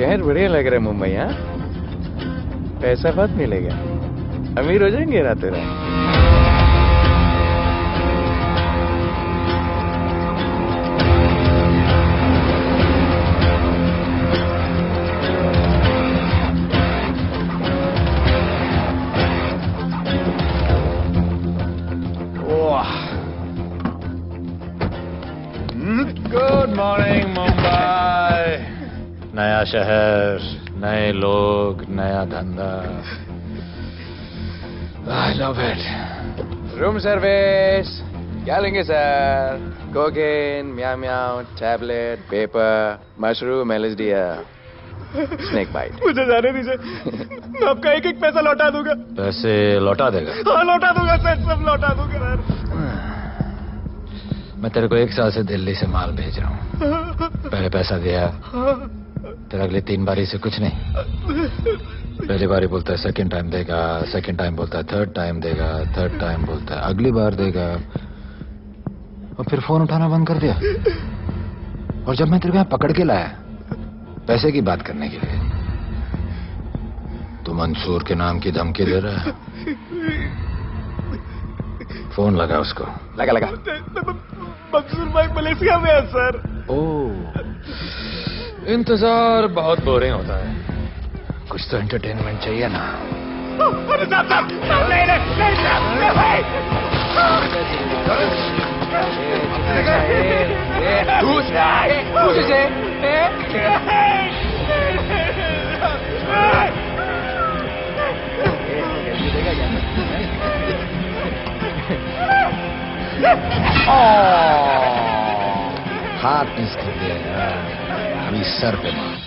शहर बढ़िया लग रहा है मुंबई। हाँ, पैसा बहुत मिलेगा, अमीर हो जाएंगे रातों रात। Good morning Mumbai. नया शहर, नए लोग, नया धंधा। I love it. Room service क्या लेंगे sir? Cocaine, meow meow, tablet, paper, mushroom, L S D, snake bite. मुझे जाने दीजिए, मैं आपका एक एक पैसा लौटा दूंगा। पैसे लौटा देगा? हाँ लौटा दूंगा सर, सब लौटा दूंगा सर। मैं तेरे को 1 साल से दिल्ली से माल भेज रहा हूँ। पहले पैसा दिया, तेरा अगले 3 बारी से कुछ नहीं। पहली बारी बोलता है सेकंड टाइम देगा, सेकंड टाइम बोलता है थर्ड टाइम देगा, थर्ड टाइम बोलता है अगली बार देगा, और फिर फोन उठाना बंद कर दिया। और जब मैं तेरे को यहाँ पकड़ के लाया पैसे की बात करने के लिए, तो मंसूर के नाम की धमकी दे रहा है। फोन लगा उसको। लगा लगा। मंसूर भाई मलेशिया में है सर। ओह, इंतजार बहुत बोरिंग होता है, कुछ तो एंटरटेनमेंट चाहिए ना। अरे साहब साहब नहीं हाथ मिस कर दिया यार, अभी सर पे मार।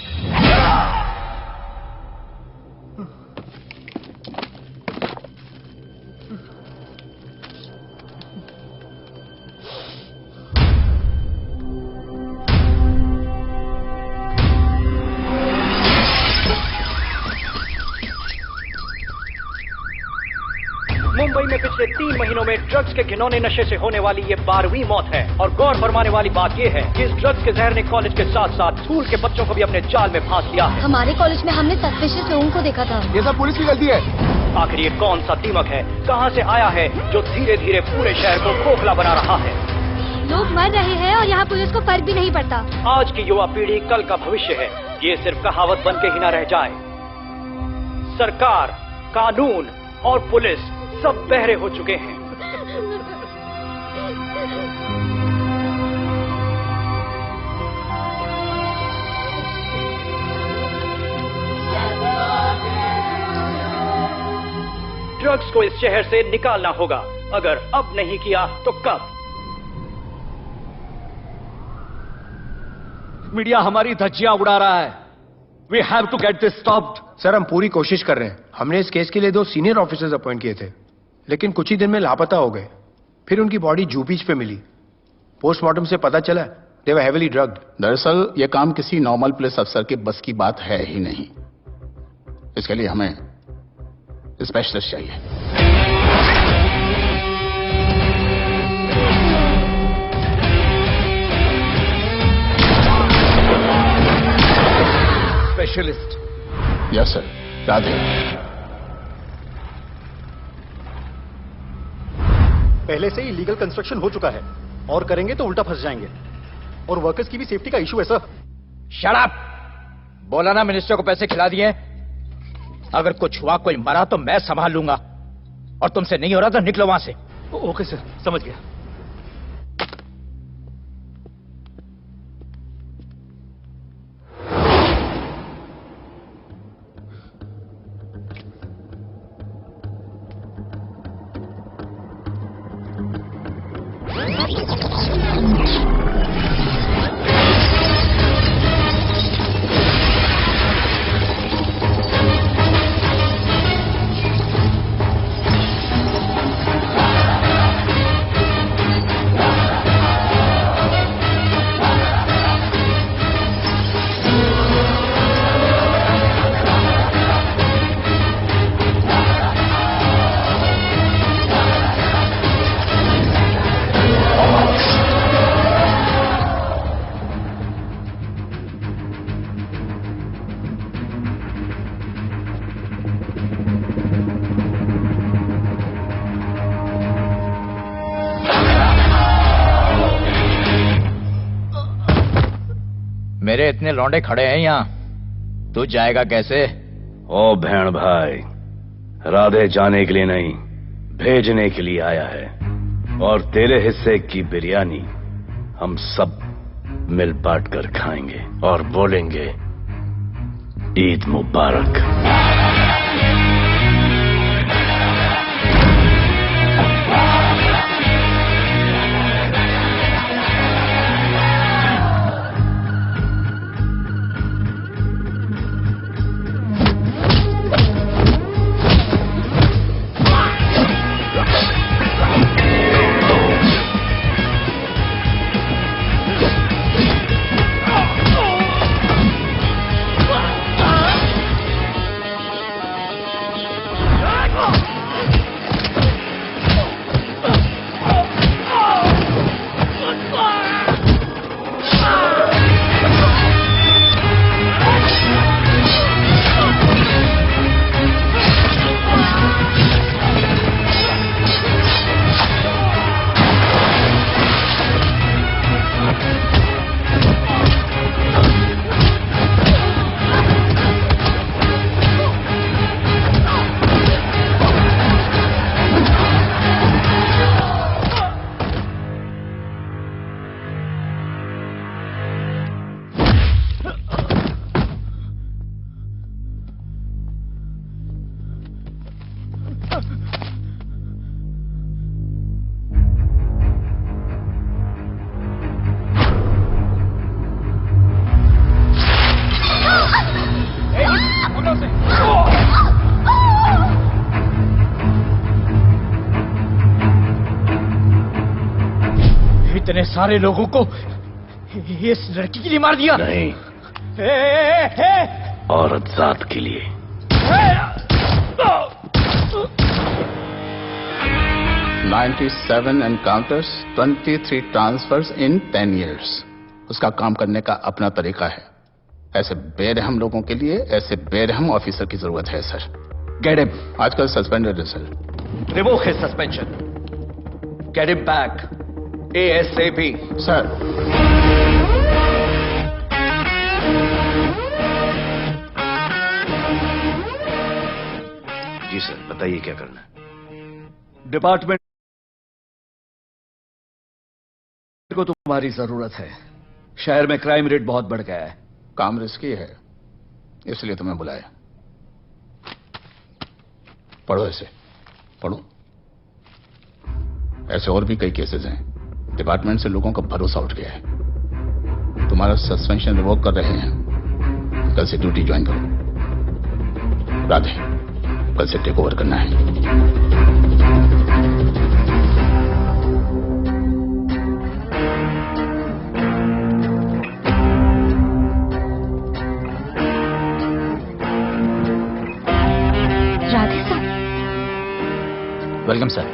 मुंबई में पिछले 3 महीनों में ड्रग्स के घिनौने नशे से होने वाली ये 12वीं मौत है। और गौर फरमाने वाली बात ये है कि इस ड्रग्स के जहर ने कॉलेज के साथ साथ स्कूल के बच्चों को भी अपने जाल में फांस लिया है। हमारे कॉलेज में हमने सस्पिशियस लोगों को देखा था। ये सब पुलिस की गलती है। आखिर ये कौन सा दीमक है, कहां से आया है, जो धीरे धीरे पूरे शहर को खोखला बना रहा है? लोग मर रहे हैं और यहाँ पुलिस को फर्क भी नहीं पड़ता। आज की युवा पीढ़ी कल का भविष्य है, ये सिर्फ कहावत बन के ही न रह जाए। सरकार, कानून और पुलिस सब बहरे हो चुके हैं। ड्रग्स को इस शहर से निकालना होगा। अगर अब नहीं किया तो कब? मीडिया हमारी धज्जियां उड़ा रहा है। We have to get this stopped. Sir हम पूरी कोशिश कर रहे हैं। हमने इस केस के लिए 2 सीनियर ऑफिसर्स अपॉइंट किए थे, लेकिन कुछ ही दिन में लापता हो गए। फिर उनकी बॉडी जू बीच पे मिली। पोस्टमार्टम से पता चला दे वर हेवीली ड्रग्ड। दरअसल यह काम किसी नॉर्मल पुलिस अफसर के बस की बात है ही नहीं। इसके लिए हमें स्पेशलिस्ट चाहिए। स्पेशलिस्ट? Yes sir, Radhe. पहले से ही लीगल कंस्ट्रक्शन हो चुका है, और करेंगे तो उल्टा फंस जाएंगे। और वर्कर्स की भी सेफ्टी का इशू है सर। Shut up! बोला ना मिनिस्टर को पैसे खिला दिए। अगर कुछ हुआ, कोई मरा तो मैं संभाल लूंगा, और तुमसे नहीं हो रहा तो निकलो वहां से। ओके सर, समझ गया। मेरे इतने लौंडे खड़े हैं यहाँ, तू जाएगा कैसे? ओ बहन भाई, राधे जाने के लिए नहीं, भेजने के लिए आया है। और तेरे हिस्से की बिरयानी हम सब मिल बांट कर खाएंगे और बोलेंगे ईद मुबारक। इतने सारे लोगों को इस लड़की के लिए मार दिया? नहीं, औरत जात के लिए। 97 एनकाउंटर्स, 23 ट्रांसफर्स इन 10 years। उसका काम करने का अपना तरीका है। ऐसे बेरहम लोगों के लिए ऐसे बेरहम ऑफिसर की जरूरत है सर। Get him. आजकल सस्पेंडेड है sir. Revoke his suspension. Get him back ASAP। Sir. जी सर, बताइए क्या करना है। डिपार्टमेंट को तुम्हारी जरूरत है। शहर में क्राइम रेट बहुत बढ़ गया है। काम रिस्की है, इसलिए तुम्हें बुलाया। पढ़ो इसे, पढ़ो। ऐसे और भी कई केसेस हैं। डिपार्टमेंट से लोगों का भरोसा उठ गया है। तुम्हारा सस्पेंशन रिवोक कर रहे हैं। कल से ड्यूटी ज्वाइन करो। राधे, कल से टेक ओवर करना है। राधे सर। Welcome sir.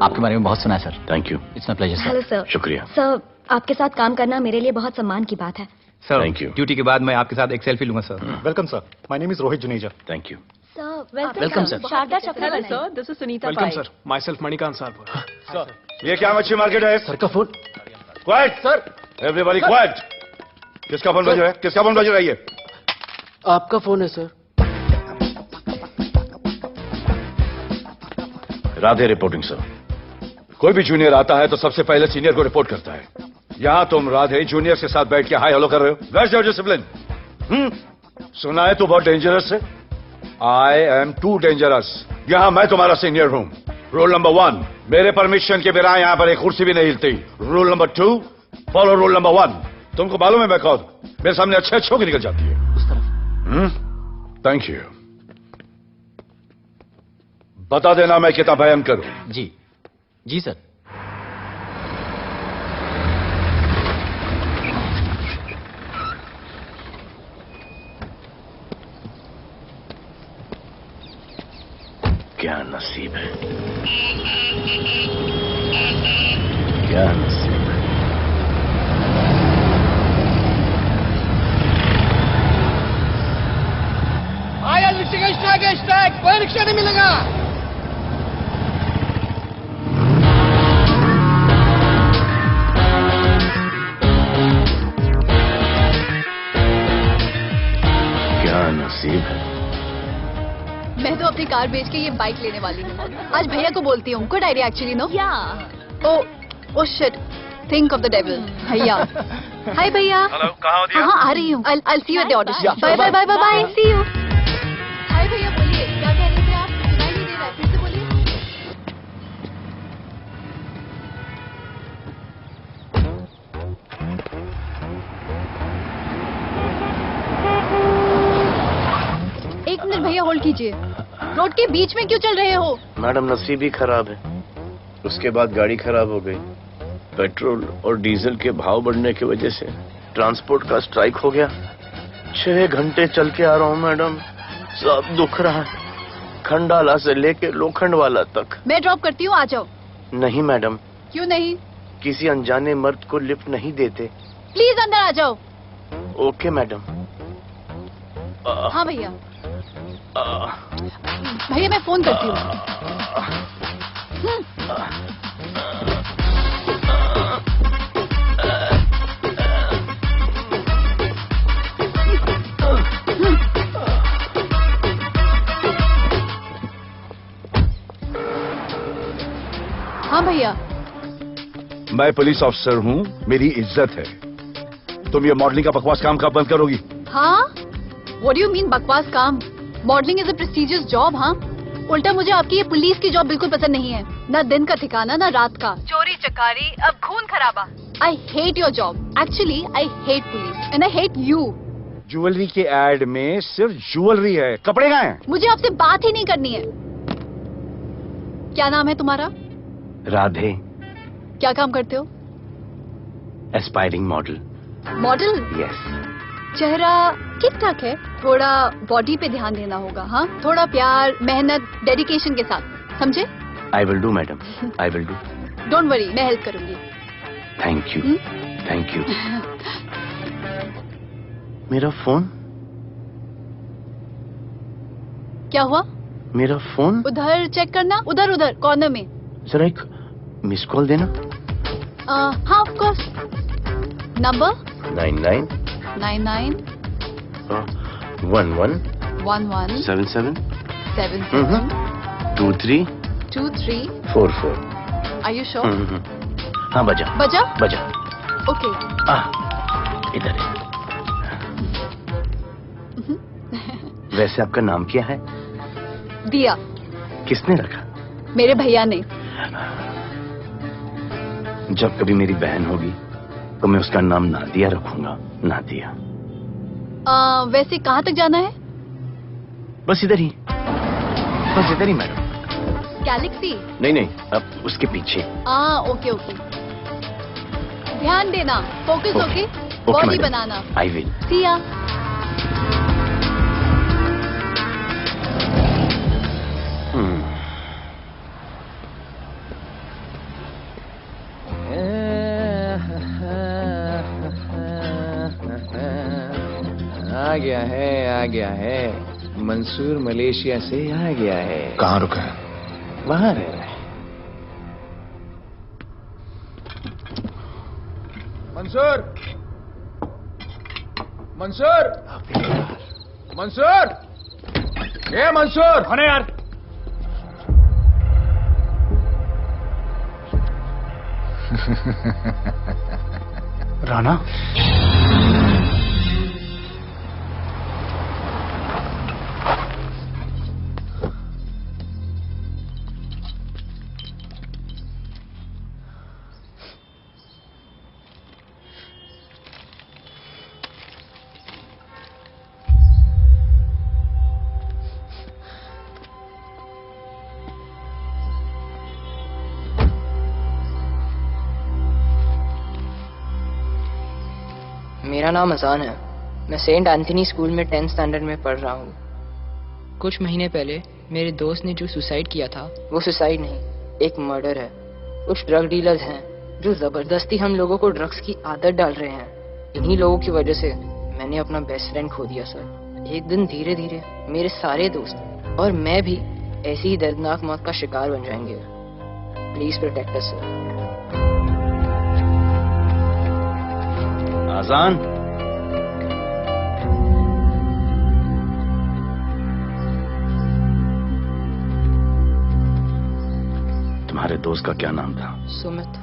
आपके बारे में बहुत सुना है sir. Thank you. It's my pleasure sir. Hello sir. शुक्रिया सर, आपके साथ काम करना मेरे लिए बहुत सम्मान की बात है। Sir, thank you. ड्यूटी के बाद मैं आपके साथ एक सेल्फी लूंगा sir. Welcome sir, my name is Rohit Juneja. Thank you. Sir, welcome sir. Sharda Chakraborty. Hello sir, this is Sunita welcome Pai. Sir, myself Manikant Sahab. Sir, ये क्या मच्छी मार्केट है? सर का phone. Quiet sir, everybody quiet. किसका फोन बज रहा है? किसका फोन बज रहा है ये? आपका फोन है सर। Radhe reporting sir. कोई भी जूनियर आता है तो सबसे पहले सीनियर को रिपोर्ट करता है। यहां तुम राधे जूनियर के साथ बैठ के हाई हेलो कर रहे हो। Where is your discipline? सुना है तू बहुत डेंजरस है। I am too dangerous. यहां मैं तुम्हारा सीनियर हूं। रूल नंबर 1, मेरे परमिशन के बिना यहां पर एक कुर्सी भी नहीं हिलती। Rule number 2, follow rule number 1। तुमको मालूम है मैं कौन? मेरे सामने अच्छे अच्छे होकर निकल जाती है। Thank you. बता देना मैं कितना भयंकर हूं। जी जी सर। क्या नसीब है, क्या नसीब है। आया लिस्टिंग स्ट्राइक, कोई रिक्शा नहीं मिलेगा। कार बेच के ये बाइक लेने वाली हूँ। आज भैया को बोलती हूँ। Good idea actually, no? Oh shit, think of the devil. भैया, हाय भैया। हेलो, कहाँ हो दिया? हाँ, आ रही हूँ। I'll see you at the audition. Bye bye bye bye bye, see you. Hi भैया, बोलिए क्या कह रहे थे आप? सुनाई नहीं दे रहा है, फिर से बोलिए। एक मिनट भैया, होल्ड कीजिए। रोड के बीच में क्यों चल रहे हो? मैडम, नसीब ही खराब है। उसके बाद गाड़ी खराब हो गई। पेट्रोल और डीजल के भाव बढ़ने की वजह से ट्रांसपोर्ट का स्ट्राइक हो गया। 6 घंटे चल के आ रहा हूँ मैडम, सब दुख रहा है, खंडाला से लेके लोखंडवाला तक। मैं ड्रॉप करती हूँ, आ जाओ। नहीं मैडम। क्यों नहीं? किसी अनजाने मर्द को लिफ्ट नहीं देते। प्लीज अंदर आ जाओ। Okay madam. हाँ भैया। भैया मैं फोन करती हूँ। हाँ भैया। मैं पुलिस ऑफिसर हूँ, मेरी इज्जत है। तुम ये मॉडलिंग का बकवास काम कब बंद करोगी? हाँ? What do you mean बकवास काम? Modelling is a prestigious job. हाँ, उल्टा मुझे आपकी ये पुलिस की जॉब बिल्कुल पसंद नहीं है। ना दिन का ठिकाना, ना रात का। चोरी चकारी, अब खून खराबा। I hate your job. Actually, I hate police and I hate you. Jewellery के एड में सिर्फ ज्वेलरी है, कपड़े कहाँ हैं? मुझे आपसे बात ही नहीं करनी है। क्या नाम है तुम्हारा? राधे। क्या काम करते हो? Aspiring model. मॉडल? यस। चेहरा ठीक ठाक है, थोड़ा बॉडी पे ध्यान देना होगा। हाँ, थोड़ा प्यार, मेहनत, डेडिकेशन के साथ, समझे? I will do madam, I will do. Don't worry, मैं हेल्प करूंगी। Thank you, thank you. मेरा फोन? क्या हुआ? मेरा फोन? उधर चेक करना, उधर उधर कॉर्नर में। जरा एक मिस कॉल देना। हाँ, of course. Number 99 99 11 11 77 77 23 23 44। Are you sure? हाँ, बजा बजा? बजा। ओके। इधर है। वैसे आपका नाम क्या है? दिया। किसने रखा? मेरे भैया ने। जब कभी मेरी बहन होगी तो मैं उसका नाम नादिया रखूंगा। नादिया। वैसे कहाँ तक जाना है? बस इधर ही, बस इधर ही मैडम। गैलेक्सी? नहीं, अब उसके पीछे। Okay okay. ध्यान देना, फोकस ओके। बॉडी बनाना। I will. See ya. आ गया है। मंसूर मलेशिया से आ गया है। कहाँ रुका है? वहां रह रहा है। मंसूर, मंसूर, मंसूर, ये मंसूर। कौन है यार? राणा? मेरा नाम अजान है। मैं सेंट एंथनी स्कूल में 10th स्टैंडर्ड में पढ़ रहा हूँ। कुछ महीने पहले मेरे दोस्त ने जो सुसाइड किया था, वो सुसाइड नहीं, एक मर्डर है। कुछ ड्रग डीलर्स हैं जो जबरदस्ती हम लोगों को ड्रग्स की आदत डाल रहे हैं। इन्हीं लोगों की वजह से मैंने अपना बेस्ट फ्रेंड खो दिया सर। एक दिन धीरे धीरे मेरे सारे दोस्त और मैं भी ऐसी ही दर्दनाक मौत का शिकार बन जाएंगे। Please protect us sir. आजान, तुम्हारे दोस्त का क्या नाम था? सुमित।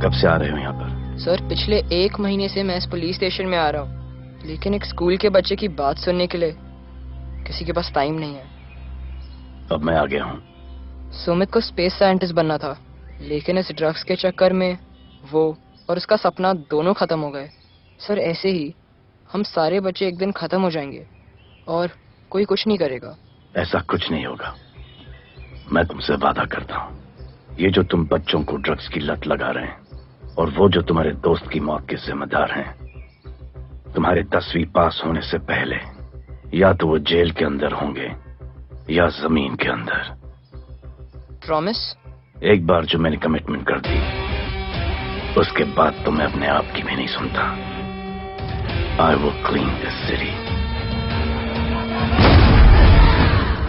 कब से आ रहे हो यहाँ पर? सर पिछले 1 महीने से मैं इस पुलिस स्टेशन में आ रहा हूँ, लेकिन एक स्कूल के बच्चे की बात सुनने के लिए किसी के पास टाइम नहीं है। अब मैं आ गया हूँ। सुमित को स्पेस साइंटिस्ट बनना था, लेकिन इस ड्रग्स के चक्कर में वो और उसका सपना दोनों खत्म हो गए। सर ऐसे ही हम सारे बच्चे एक दिन खत्म हो जाएंगे और कोई कुछ नहीं करेगा। ऐसा कुछ नहीं होगा, मैं तुमसे वादा करता हूँ। ये जो तुम बच्चों को ड्रग्स की लत लगा रहे हैं और वो जो तुम्हारे दोस्त की मौत के जिम्मेदार हैं, तुम्हारे 10वीं पास होने से पहले या तो वो जेल के अंदर होंगे या जमीन के अंदर। प्रॉमिस? एक बार जो मैंने कमिटमेंट कर दी, उसके बाद तो मैं अपने आप की भी नहीं सुनता। I will clean this city.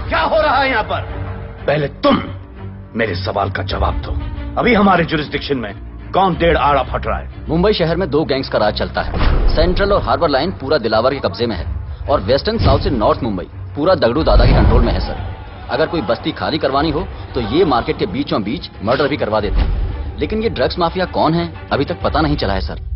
क्या हो रहा है यहाँ पर? पहले तुम मेरे सवाल का जवाब दो। अभी हमारे जुरिस्डिक्शन में कौन डेढ़ आड़ा फट रहा है? मुंबई शहर में 2 गैंग्स का राज चलता है। सेंट्रल और हार्बर लाइन पूरा दिलावर के कब्जे में है और वेस्टर्न साउथ से नॉर्थ मुंबई पूरा दगड़ू दादा के कंट्रोल में है सर। अगर कोई बस्ती खाली करवानी हो तो ये मार्केट के बीचों बीच मर्डर भी करवा देते हैं, लेकिन ये ड्रग्स माफिया कौन है अभी तक पता नहीं चला है सर।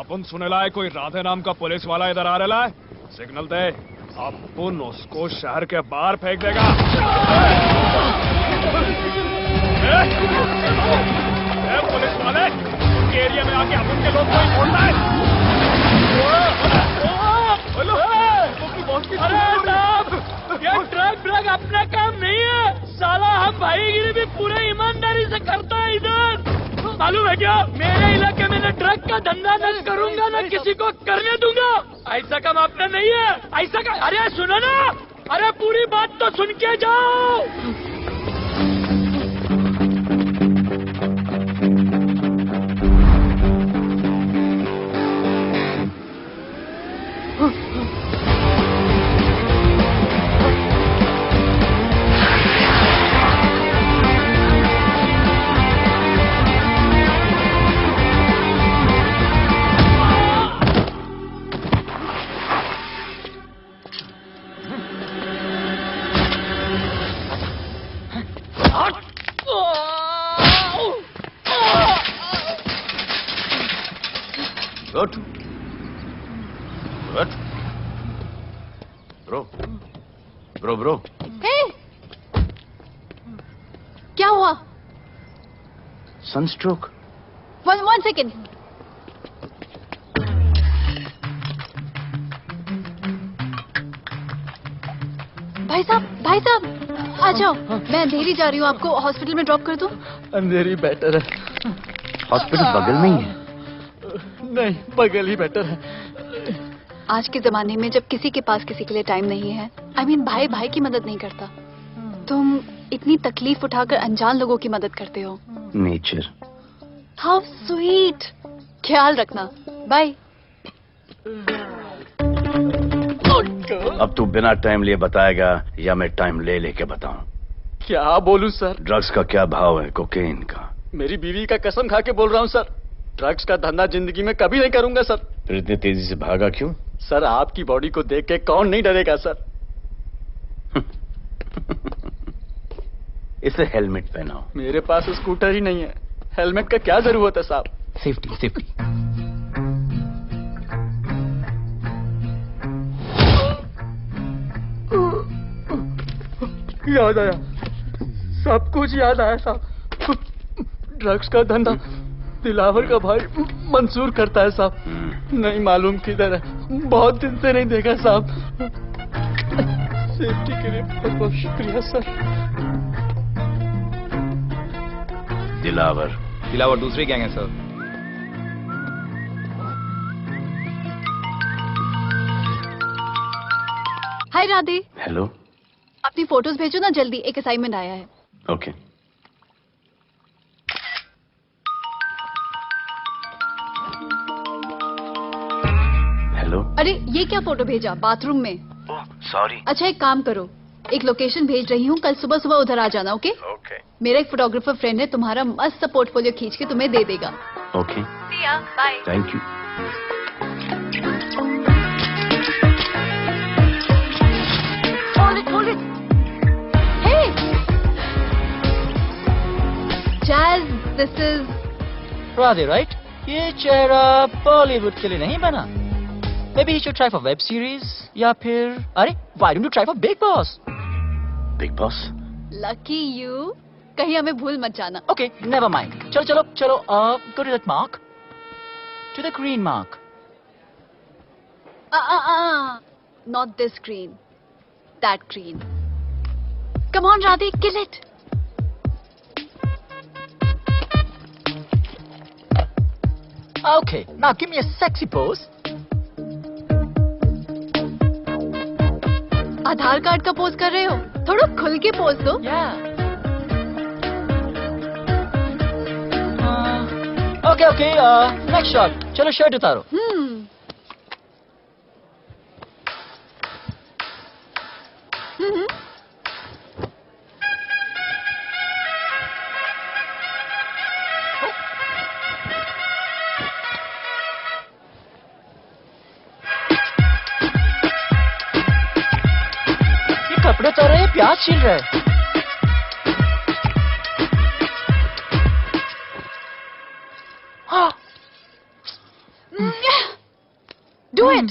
अपन सुनेला है कोई राधे नाम का पुलिस वाला इधर आ रहा है। सिग्नल दे, अपन उसको शहर के बाहर फेंक देगा। पुलिस वाले एरिया में आके अपन के लोग कोई बोलता है। अरे साहब, ये ड्रग अपना काम नहीं है। साला हम भाईगिरी भी पूरे ईमानदारी से करता है इधर। मालूम है क्या, मेरे इलाके में न ड्रग का धंधा न करूंगा न किसी को करने दूंगा। ऐसा काम आपने नहीं है। ऐसा का, अरे सुनो ना, अरे पूरी बात तो सुन के जाओ। ब्रो। क्या हुआ? सनस्ट्रोक। one second। भाई साहब आ जाओ। मैं अंधेरी जा रही हूँ, आपको हॉस्पिटल में ड्रॉप कर दूं? अंधेरी बेटर है। हॉस्पिटल बगल में ही है? नहीं, बगल ही बेटर है। आज के जमाने में जब किसी के पास किसी के लिए टाइम नहीं है, भाई भाई की मदद नहीं करता, तुम इतनी तकलीफ उठाकर अनजान लोगों की मदद करते हो। नेचर। How sweet. ख्याल रखना, बाय। अब तू बिना टाइम लिए बताएगा या मैं टाइम ले लेके बताऊं? क्या बोलूं सर? ड्रग्स का क्या भाव है कोकेन का? मेरी बीवी का कसम खा के बोल रहा हूं सर, ड्रग्स का धंधा जिंदगी में कभी नहीं करूंगा सर। फिर इतनी तेजी से भागा क्यों? सर आपकी बॉडी को देख के कौन नहीं डरेगा सर। इसे हेलमेट पहनाओ। मेरे पास स्कूटर ही नहीं है, हेलमेट का क्या जरूरत है साहब? सेफ्टी। याद आया, सब कुछ याद आया साहब। ड्रग्स का धंधा दिलावर का भाई मंसूर करता है साहब। नहीं मालूम किधर है, बहुत दिन से नहीं देखा साहब। सेफ्टी के लिए बहुत बहुत शुक्रिया सर। दिलावर दूसरी गैंग है सर। हाय राधे। हेलो। अपनी फोटोज भेजो ना जल्दी, एक असाइनमेंट आया है। ओके। हेलो। अरे ये क्या फोटो भेजा बाथरूम में? सॉरी। अच्छा एक काम करो, एक लोकेशन भेज रही हूँ, कल सुबह सुबह उधर आ जाना। ओके? मेरा एक फोटोग्राफर फ्रेंड है, तुम्हारा मस्त पोर्टफोलियो खींच के तुम्हें दे देगा। Okay. Bye. Thank you. This is Radhe, right? ये चेहरा बॉलीवुड के लिए नहीं बना. Maybe you should try for web series या फिर अरे why don't you try for Big Boss? Big Boss? Lucky you. कहीं हमें भूल मत जाना. Okay, never mind. चलो. Go to that mark. To the green mark. Not this green. That green. Come on, Radhe, kill it. Okay, now give me a sexy pose. Aadhaar card का pose कर रहे हो? थोड़ा खुल के pose दो. Okay, next shot. चलो shirt उतारो. ये कपड़े उतार रहे हैं, प्याज छील रहे हैं. Do it.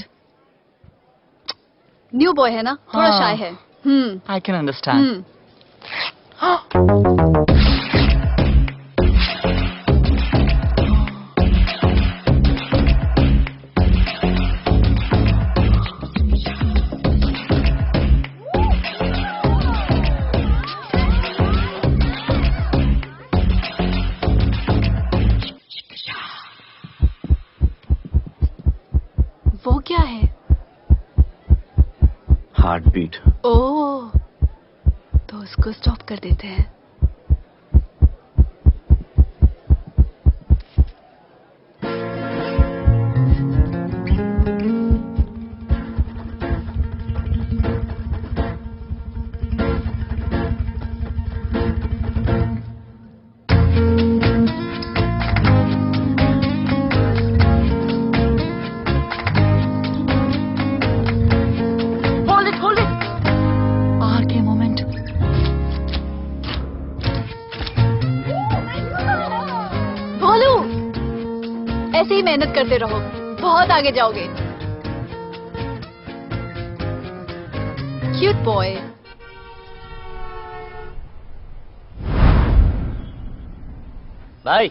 न्यू बॉय है ना, थोड़ा शाय है. I can understand. वो क्या है? Heart beat. ओह, तो उसको स्टॉप कर देते हैं. ऐसे ही मेहनत करते रहो, बहुत आगे जाओगे. Cute boy. भाई,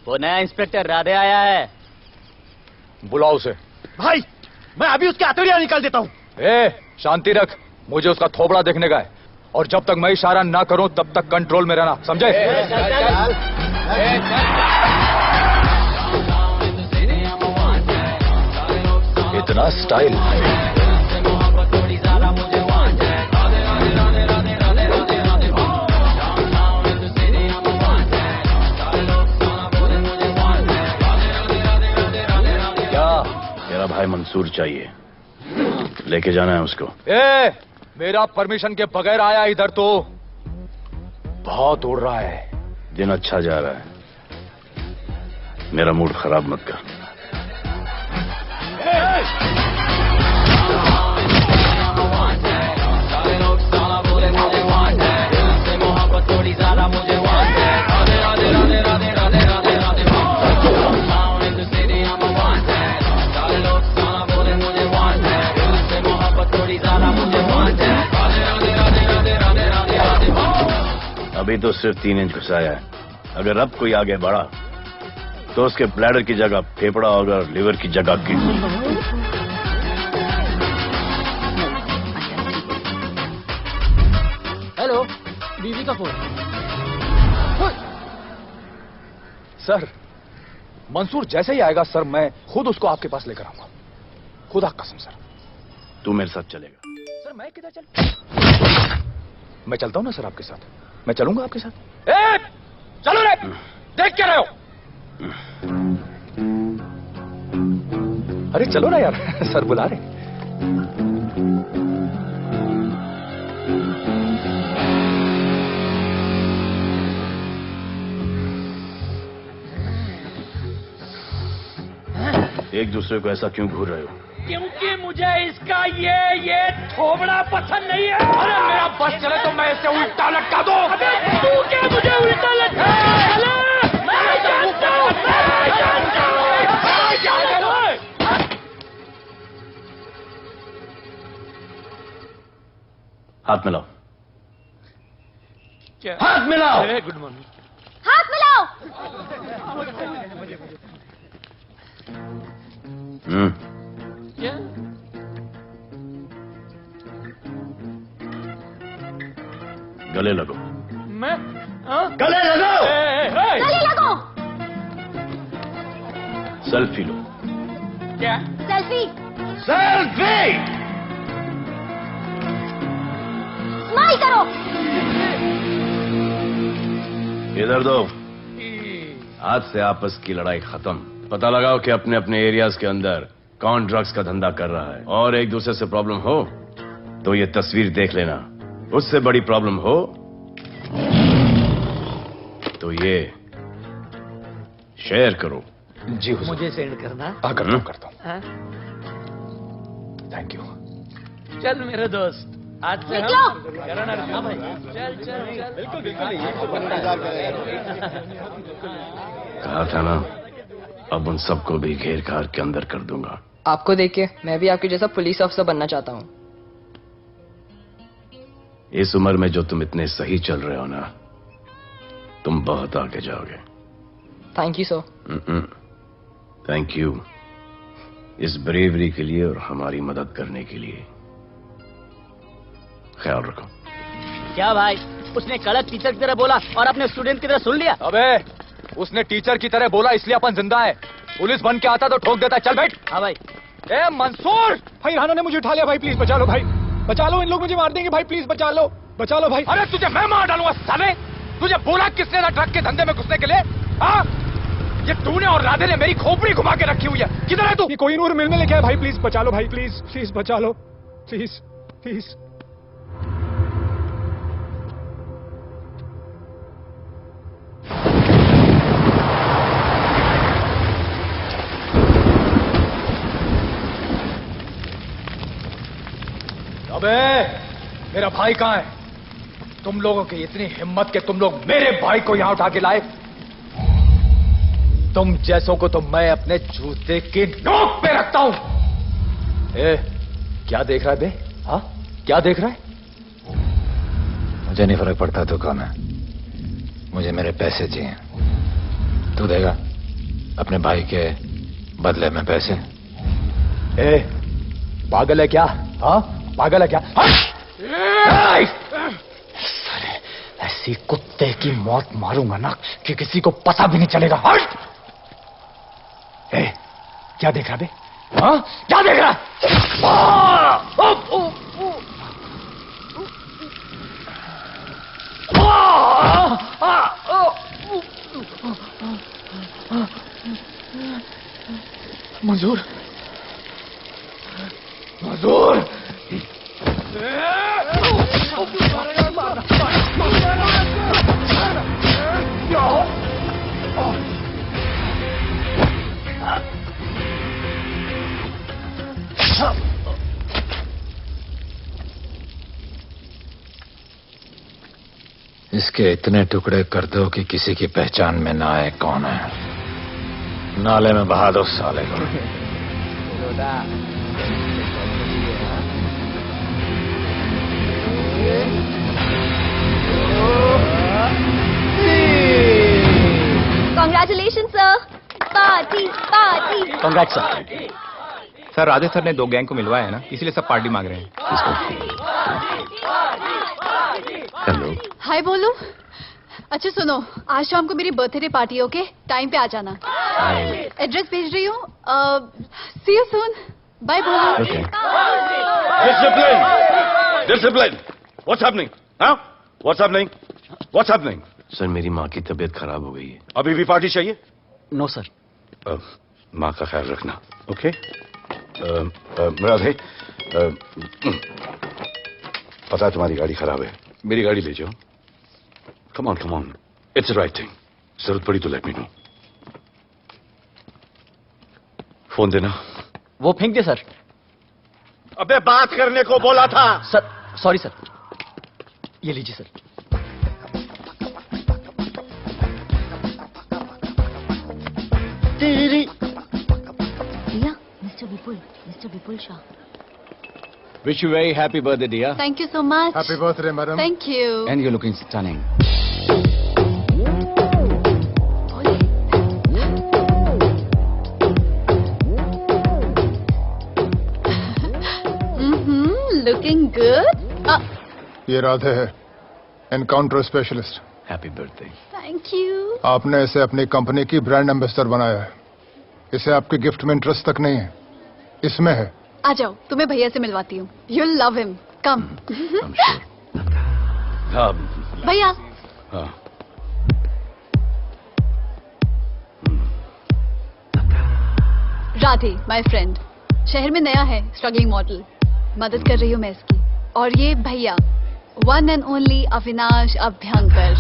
वो नया इंस्पेक्टर राधे आया है. बुलाओ उसे. भाई, मैं अभी उसके हथौड़ियां निकाल देता हूँ. शांति रख. मुझे उसका थोबड़ा देखने का है, और जब तक मैं इशारा ना करूं तब तक कंट्रोल में रहना, समझे? इतना स्टाइल. क्या? मेरा भाई मंसूर चाहिए, लेके जाना है उसको. मेरा परमिशन के बगैर आया इधर तो. बहुत उड़ रहा है. दिन अच्छा जा रहा है, मेरा मूड खराब मत कर. अभी तो सिर्फ 3 इंच घुसाया है. अगर अब कोई आगे बढ़ा तो उसके ब्लैडर की जगह फेफड़ा होगा, लिवर की जगह किडनी. हेलो, बीवी का फोन. सर, मंसूर जैसे ही आएगा सर, मैं खुद उसको आपके पास लेकर आऊंगा. खुदा कसम सर. तू मेरे साथ चलेगा? सर मैं किधर चल? मैं चलता हूं ना सर आपके साथ. मैं चलूंगा आपके साथ. चलो रे, देख क्या रहे हो? अरे चलो ना यार, सर बुला रहे. एक दूसरे को ऐसा क्यों घूर रहे हो? क्योंकि मुझे इसका ये थोबड़ा पसंद नहीं है. अरे मेरा बस चले तो मैं इसे उल्टा लटका दूं. अबे तू क्या मुझे उल्टा लटका? हाथ मिलाओ। क्या? हाथ मिलाओ। Good morning. हाथ मिलाओ। क्या? गले लगो। मैं? हाँ? गले लगो। गले लगो। सेल्फी लो। क्या? सेल्फी। सेल्फी। स्माइल करो। इधर दो। आज से आपस की लड़ाई खत्म। पता लगाओ कि अपने अपने एरियाज के अंदर कौन ड्रग्स का धंधा कर रहा है, और एक दूसरे से प्रॉब्लम हो तो ये तस्वीर देख लेना। उससे बड़ी प्रॉब्लम हो तो ये शेयर करो। जी हुजूर। मुझे सेंड करना। करता हूँ। हाँ? Thank you. चल मेरे दोस्त, आज से निकलो। हाँ भाई, चल चल चल। बिल्कुल कहा था ना, अब उन सबको भी घेर घार के अंदर कर दूंगा। आपको देख के मैं भी आपके जैसा पुलिस ऑफिसर बनना चाहता हूँ। इस उम्र में जो तुम इतने सही चल रहे हो ना, तुम बहुत आगे जाओगे। Thank you sir. Thank you इस ब्रेवरी के लिए और हमारी मदद करने के लिए। ख्याल रखो। क्या भाई, उसने कड़क टीचर की तरह बोला और अपने स्टूडेंट की तरह सुन लिया? अबे उसने टीचर की तरह बोला इसलिए अपन जिंदा है। पुलिस बन के आता तो ठोक देता। चल बैठ। हाँ भाई। ए मंसूर, भाई राना ने मुझे उठा लिया। भाई प्लीज बचा लो। भाई बचा लो, इन लोग मुझे मार देंगे। भाई प्लीज बचा लो, बचा लो भाई। अरे तुझे मैं मार डालूंगा साले। तुझे बोला किसने था ड्रग के धंधे में घुसने के लिए? हाँ, ये तूने और राधे ने मेरी खोपड़ी घुमा के रखी हुई है। किधर है तू? ये कोई नूर मिल में लेके आया। भाई प्लीज बचा लो। भाई प्लीज प्लीज बचा लो, प्लीज प्लीज। अबे मेरा भाई कहाँ है? तुम लोगों की इतनी हिम्मत कि तुम लोग मेरे भाई को यहां उठा के लाए। तुम जैसों को तो मैं अपने जूते की नोक पे रखता हूं। ए, क्या देख रहा है बे? हाँ, क्या देख रहा है? मुझे नहीं फर्क पड़ता तू कौन है। मुझे मेरे पैसे चाहिए। तू देगा अपने भाई के बदले में पैसे? ए, पागल है क्या? हाँ, पागल है क्या? ऐसी कुत्ते की मौत मारूंगा ना कि किसी को पता भी नहीं चलेगा। ए, क्या देख रहा बे? हाँ, क्या देख रहा? मंजूर, मंजूर। इसके इतने टुकड़े कर दो कि किसी की पहचान में ना आए कौन है। नाले में बहा दो साले को। Congratulations, sir. Party party. Congress sir. Sir Radhe sir ने 2 गैंग को मिलवाया है ना, इसलिए सब पार्टी मांग रहे हैं। हेलो। हाय बोलू। अच्छा सुनो, आज शाम को मेरी बर्थडे पार्टी, ओके? टाइम पे आ जाना। एड्रेस भेज रही हूँ। सी यू सून। बाय बोलू। Okay. Discipline! Discipline! What's happening? Huh? What's happening? What's happening? Sir मेरी माँ की तबीयत खराब हो गई है। अभी भी पार्टी चाहिए? No sir. माँ का ख्याल रखना, ओके? राधे, पता है तुम्हारी गाड़ी खराब है, मेरी गाड़ी ले जाओ। Come on, it's the right thing. जरूरत पड़ी तो लेट मी नो। फोन देना। वो फेंक दे सर। अबे बात करने को बोला था। Sir sorry sir. ये लीजिए सर। भैया, mister Vipul Shah. Wish you very happy birthday, dear. Thank you so much. Happy birthday, madam. Thank you. And you're looking stunning. Looking good. ये राधे है, encounter specialist. Happy birthday. Thank you. आपने इसे अपनी company की brand ambassador बनाया है। इसे आपके गिफ्ट में इंटरेस्ट तक नहीं है, इसमें है। आ जाओ, तुम्हें भैया से मिलवाती हूँ। You'll love him. Come. भैया। हाँ। Radhe, my friend. शहर में नया है, स्ट्रगलिंग मॉडल। मदद कर रही हूँ मैं इसकी। और ये भैया, one and only Avinash Abhyankar.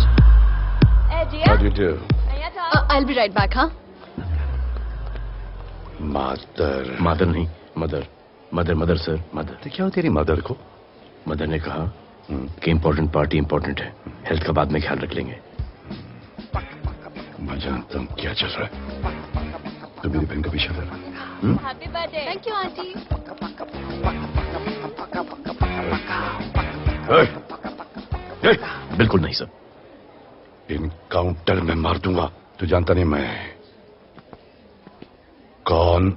How do you do? I'll be right back, हाँ? मादर नहीं, मदर सर, मदर। तो क्या हो तेरी मदर को? मदर ने कहा कि इम्पोर्टेंट पार्टी इम्पोर्टेंट है, हेल्थ का बाद में ख्याल रख लेंगे। मैं जानता हूँ क्या चल रहा है। तो मेरी बहन का पीछा कर। Happy birthday. Thank you, aunty. बिल्कुल नहीं सर। इनकाउंटर में मार दूंगा। तू जानता नहीं मैं कौन?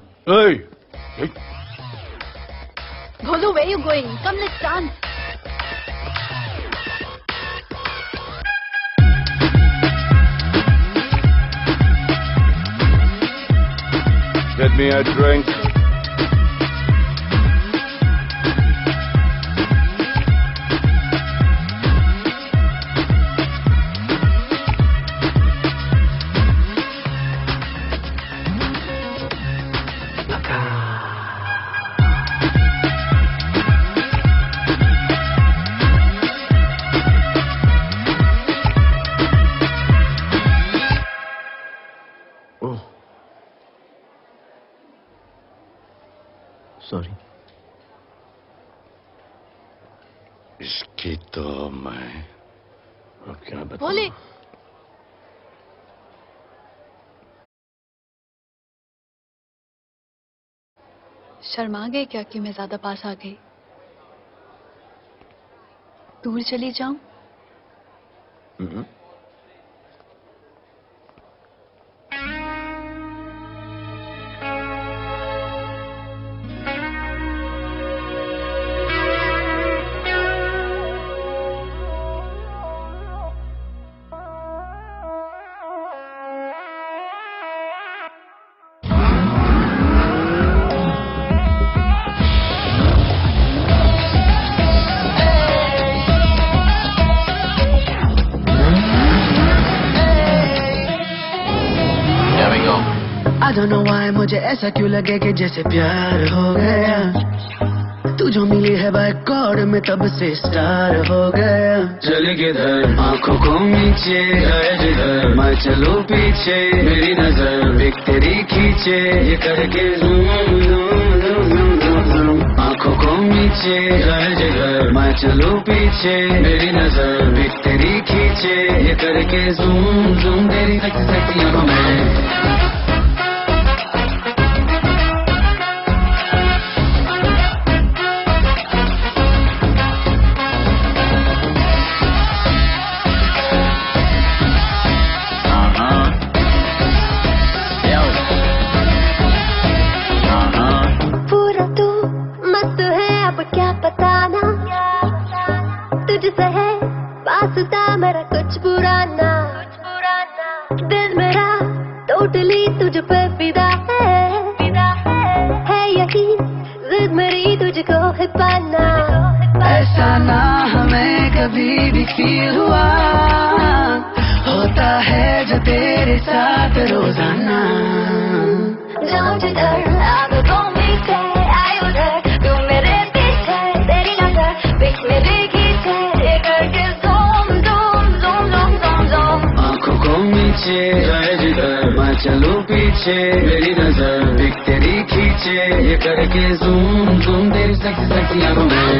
Bholu, where you going? Come, let's dance. Get me a drink. Sorry. इसकी तो मैं क्या बताऊं? भोले। शर्मा गए क्या कि मैं ज्यादा पास आ गई? दूर चली जाऊं? I don't know why मुझे ऐसा क्यों लगे कि जैसे प्यार हो गया। तू जो मिली है बाय गॉड में तब से स्टार हो गया। चले किधर आंखों को नीचे गए जिधर मैं चलूं पीछे मेरी नजर एक तेरी खींचे ये करके आंखों को नीचे गए जिधर मैं चलूं पीछे मेरी नजर एक तेरी खींचे ये करके जूम जूम तेरी सेक्सी आंखों में। मेरा कुछ बुरा ना दिल मेरा टोटली तुझ पे फिदा है यही जिद मेरी तुझको है पाना। ऐसा ना हमें कभी भी फील हुआ होता है जो तेरे साथ रोजाना। जाओ जिधर आंखों में से आए उधर तू मेरे पीछे तेरी नजर बीच में देखी ये करके नीचे गए जिधर मैं चलूं पीछे मेरी नजर एक तेरी खींचे ये करके जूम जूम तेरी सेक्सी आंखों में।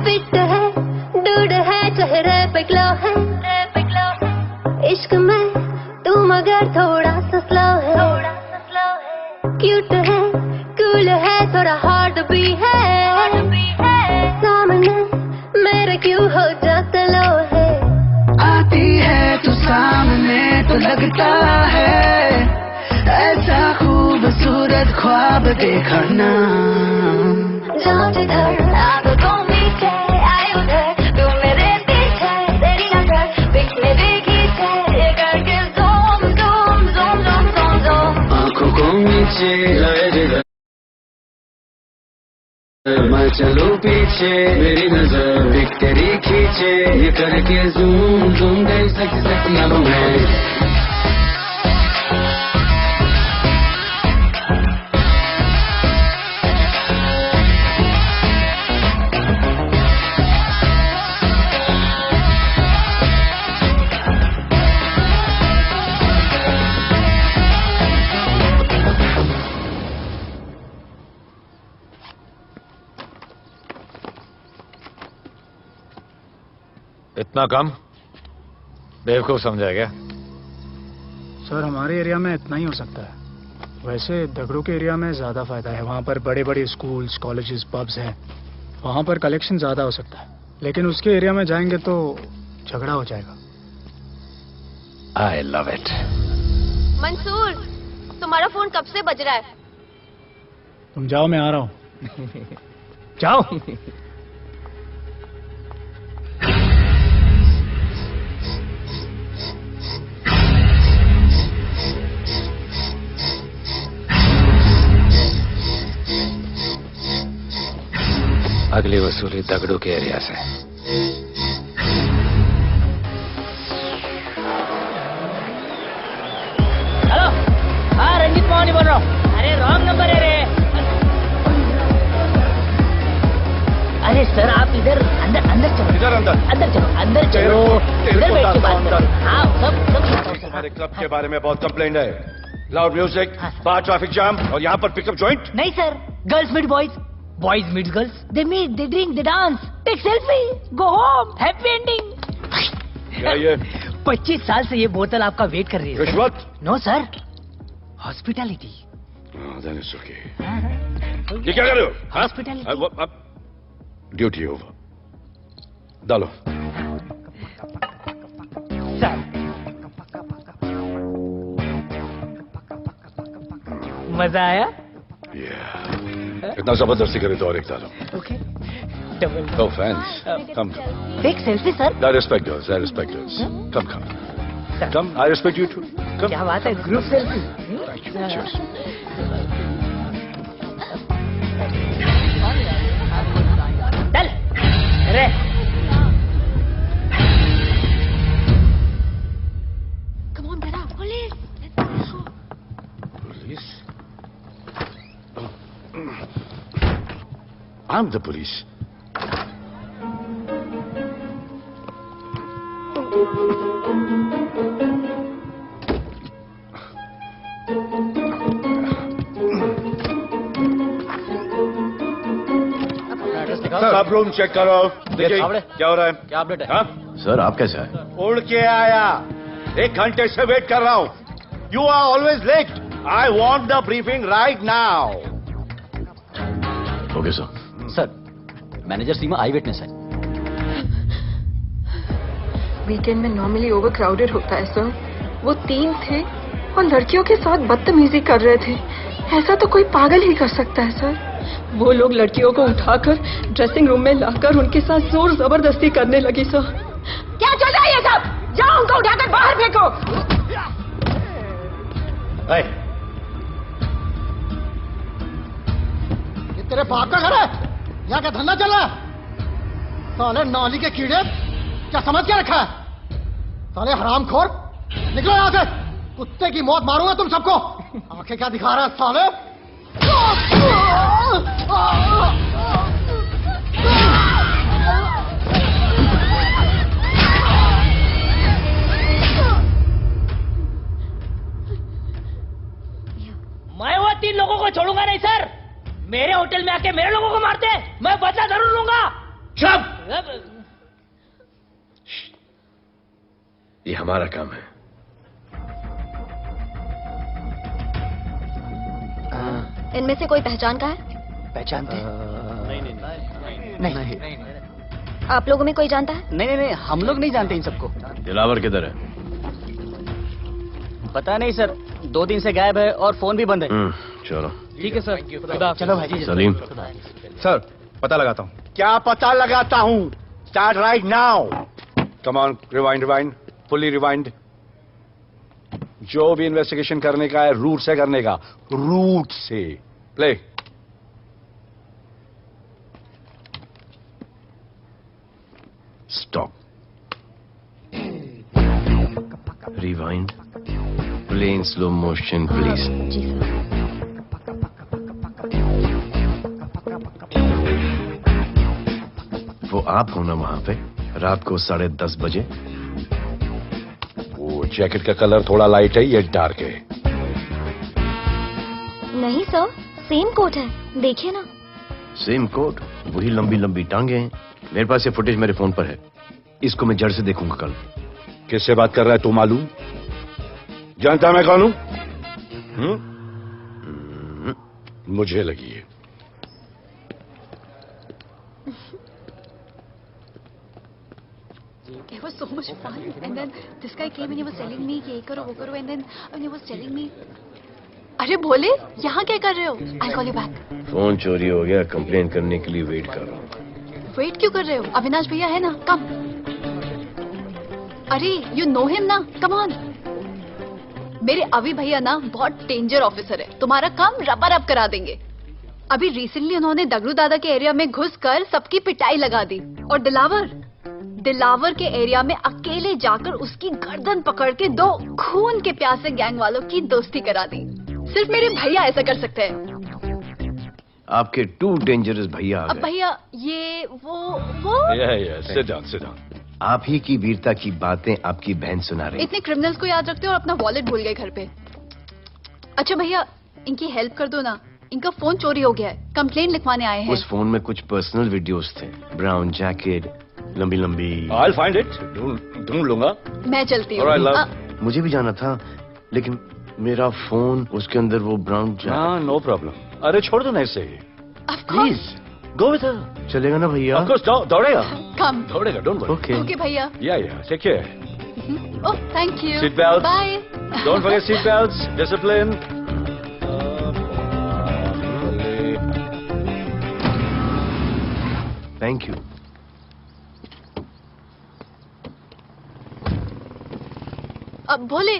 फिट देखा ना जाऊं जिधर आंखों मीचे आए उधर तू मेरे पीछे तेरी नजर पिक मेरे खींचे ये करके zoom zoom zoom zoom zoom zoom आंखों को नीचे आए जिधर मैं चलो पीछे मेरी नजर पिक तेरी खींचे ये करके zoom zoom गई सक्सेस ना मैं इतना कम बेवकूफ समझा क्या? सर हमारे एरिया में इतना ही हो सकता है। वैसे दगड़ू के एरिया में ज्यादा फायदा है। वहाँ पर बड़े बड़े स्कूल्स, कॉलेजेस, पब्स हैं। वहाँ पर कलेक्शन ज्यादा हो सकता है। लेकिन उसके एरिया में जाएंगे तो झगड़ा हो जाएगा। आई लव इट। मंसूर, तुम्हारा फोन कब से बज रहा है? तुम जाओ, मैं आ रहा हूँ। जाओ। अगली वसूली दगड़ू के एरिया से। हेलो, हाँ रंजीत मोहन बोल रहा हूँ। अरे रॉन्ग नंबर है रे। अरे सर आप इधर अंदर अंदर चलो। इधर अंदर चलो, अंदर चलो। इधर बैठ के बात करो। हाँ सब हमारे क्लब के बारे में बहुत कंप्लेंट है। लाउड म्यूजिक, बाहर ट्रैफिक जाम और यहाँ पर पिकअप जॉइंट। नहीं sir, girls meet boys, boys meet girls, they meet, they drink, they dance, take selfie, go home, happy ending. क्या ये? 25 साल से ये बोतल आपका वेट कर रही है। रिश्वत? No sir, hospitality. Then it's okay. ये क्या कर रहे हो? हॉस्पिटैलिटी। Duty over. डालो। सर मजा आया? इतना जबरदस्ती करे तो और एक डालो। Okay. Double. No offense. Come. Take selfie sir. I respect yours. I respect yours. Come, come. Come. I respect you too. Come. क्या बात है, group selfie. Thank you. Cheers. चल। अरे। Come on, Dada, police. Police? I'm the police. सब room check करो। देखिए क्या हो रहा है? क्या अपडेट है? हाँ? सर आप कैसे आए? उड़ के आया। 1 घंटे से वेट कर रहा हूँ। You are always late. I want the briefing right now. Okay sir. Sir manager Seema I witness है। वीकेंड में नॉर्मली ओवर क्राउडेड होता है सर। वो 3 थे और लड़कियों के साथ बदतमीजी कर रहे थे। ऐसा तो कोई पागल ही कर सकता है सर। वो लोग लड़कियों को उठाकर ड्रेसिंग रूम में लाकर उनके साथ जोर जबरदस्ती करने लगी सर। क्या चल रहा है ये सब? जाओ उनको उठाकर बाहर फेंको। ये तेरे बाप का घर है? यहाँ क्या धंधा चल रहा है? साले नाली के कीड़े, क्या समझ के रखा है? साले हरामखोर, निकलो यहाँ से। कुत्ते की मौत मारूंगा तुम सबको। आंखें क्या दिखा रहा है साले? मैं वो 3 लोगों को छोड़ूंगा नहीं सर। मेरे होटल में आके मेरे लोगों को मारते, मैं बदला जरूर लूंगा। चुप! ये हमारा काम है। इनमें से कोई पहचान का है? पहचानते हैं? नहीं। आप लोगों में कोई जानता है? नहीं, हम लोग नहीं जानते इन सबको। दिलावर किधर है? पता नहीं सर, 2 दिन से गायब है और फोन भी बंद है। चलो। ठीक है सर। चलो भाई। सलीम सर पता लगाता हूँ। क्या पता लगाता हूँ? Start right now. Come on, rewind, fully rewind. जो भी इन्वेस्टिगेशन करने का है रूट से करने का, रूट से। Play. Stop. Rewind. Play in slow motion please. जी सर। वो आप हो ना वहां पे रात को 10:30 बजे? वो जैकेट का कलर थोड़ा लाइट है, ये डार्क है। नहीं सर, सेम कोट है, देखिए ना। सेम कोट, वही लंबी लंबी टांगे हैं। मेरे पास ये फुटेज मेरे फोन पर है, इसको मैं जड़ से देखूंगा कल। किससे बात कर रहा है तू मालूम? जानता मैं कौन हूं? मुझे लगी है। It was so much fun, and then this guy came and he was telling me ये करो वो करो, and then he was telling me, अरे भोले यहाँ क्या कर रहे हो? I'll call you back. Phone चोरी हो गया, कंप्लेन करने के लिए वेट कर रहा हूँ। वेट क्यों कर रहे हो? अविनाश भैया है ना, कम। अरे you know him ना, come on. मेरे अभी भैया ना बहुत डेंजर ऑफिसर है, तुम्हारा काम रबर अप करा देंगे। अभी रिसेंटली उन्होंने दगड़ू दादा के एरिया में घुसकर सबकी पिटाई लगा दी, और दिलावर के एरिया में अकेले जाकर उसकी गर्दन पकड़ के 2 खून के प्यासे गैंग वालों की दोस्ती करा दी। सिर्फ मेरे भैया ऐसा कर सकते हैं। आपके 2 डेंजरस भैया आ अब गए। भैया ये वो सिट डाउन। आप ही की वीरता की बातें आपकी बहन सुना रही। इतने क्रिमिनल्स को याद रखते हो और अपना वॉलेट भूल गए घर पे। अच्छा भैया इनकी हेल्प कर दो ना, इनका फोन चोरी हो गया है, कंप्लेंट लिखवाने आए हैं। उस फोन में कुछ पर्सनल वीडियोस थे, ब्राउन जैकेट, लंबी लंबी। I'll find it, ढूंढ लूंगा। मैं चलती हूँ। Alright, love. मुझे भी जाना था, लेकिन मेरा फोन, उसके अंदर वो ब्राउन जैकेट। हाँ, नो प्रॉब्लम। अरे छोड़ दो ना इसे। Please go with her. चलेगा ना भैया? Of course, दौड़ेगा। कम। दौड़ेगा, डोंट वरी। ओके भैया। Yeah, take care. Oh thank you. Seat belts. Bye. Don't forget seat belts, discipline. Thank you. अब बोले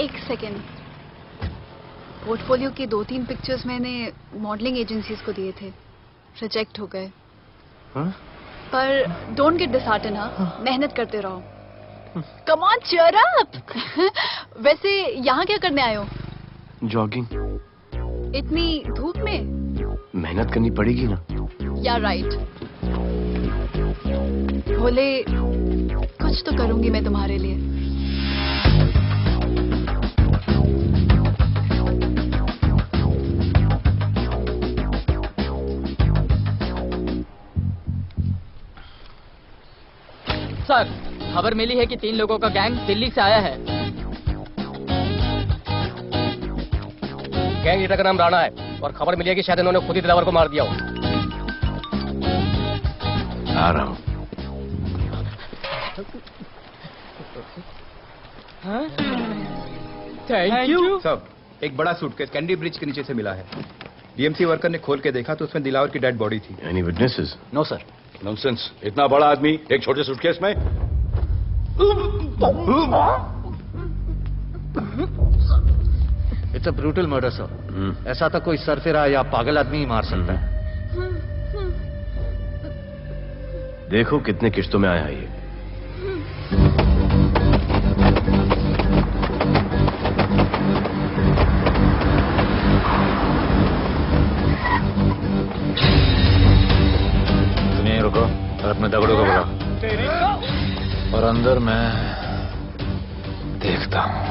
एक सेकेंड, पोर्टफोलियो के 2-3 पिक्चर्स मैंने मॉडलिंग एजेंसीज को दिए थे, रिजेक्ट हो गए। पर डोंट गेट डिसहार्टन, हाँ, मेहनत करते रहो। Come on cheer up. वैसे यहाँ क्या करने आए हो? जॉगिंग। इतनी धूप में? मेहनत करनी पड़ेगी ना। या राइट। भोले कुछ तो करूंगी मैं तुम्हारे लिए। सर खबर मिली है कि 3 लोगों का गैंग दिल्ली से आया है। गैंग लीडर का नाम राणा है, और खबर मिली है कि शायद इन्होंने खुद ही दिलावर को मार दिया हो। आ रहा हूँ। Thank you. सब एक बड़ा सूटकेस कैंडी ब्रिज के नीचे से मिला है। डीएमसी वर्कर ने खोल के देखा तो उसमें दिलावर की डेड बॉडी थी। Any witnesses? No sir. Nonsense, इतना बड़ा आदमी एक छोटे सूटकेस में? It's a brutal murder sir. ऐसा तो कोई सरफिरा या पागल आदमी ही मार सकता है। देखो कितने किश्तों में आया है ये। रुको और अपने दगड़ों को बुलाओ, और अंदर मैं देखता हूँ।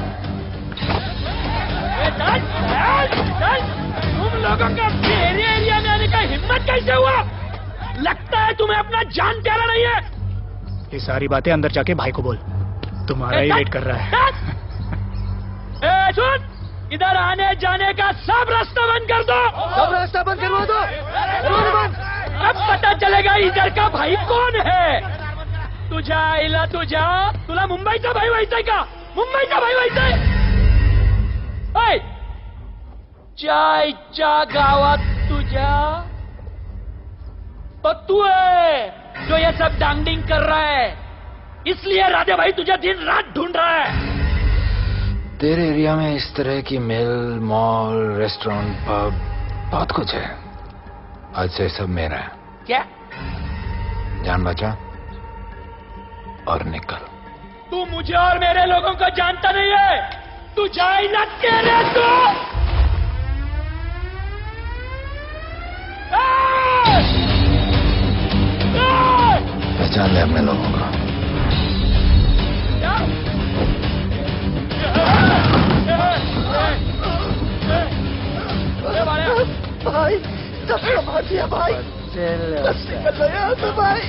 तुम लोगों का मेरे एरिया में आने का हिम्मत कैसे हुआ? लगता है तुम्हें अपना जान प्यारा नहीं है। ये सारी बातें अंदर जाके भाई को बोल, तुम्हारा ही वेट कर रहा है। ए सुन, इधर आने जाने का सब रास्ता बंद कर दो। सब रास्ता बंद करवा दो। अब पता चलेगा इधर का भाई कौन है। तुझा इला तुझा, तुला मुंबईचा भाई व्हायचाय का? मुंबईचा भाई व्हायचाय? च्या गावात तुझ्या तो तू है जो ये सब डांगडिंग कर रहा है, इसलिए राधे भाई तुझे दिन रात ढूंढ रहा है। तेरे एरिया में इस तरह की मिल, मॉल, रेस्टोरेंट, पब बहुत कुछ है। आज से सब मेरा है। क्या? जान बचा और निकल। तू मुझे और मेरे लोगों को जानता नहीं है। तू जाए ना तेरे तो पहचान ले अपने लोगों को। भाई सब मार दिया भाई। बस निकल लो यहाँ से भाई।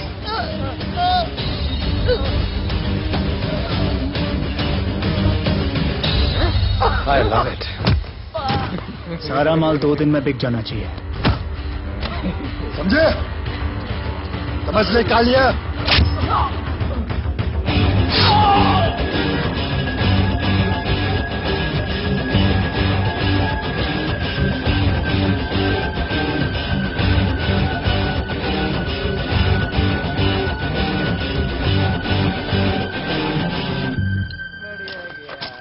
I love it. सारा माल 2 दिन में बिक जाना चाहिए। समझे? समझ ले कालिया।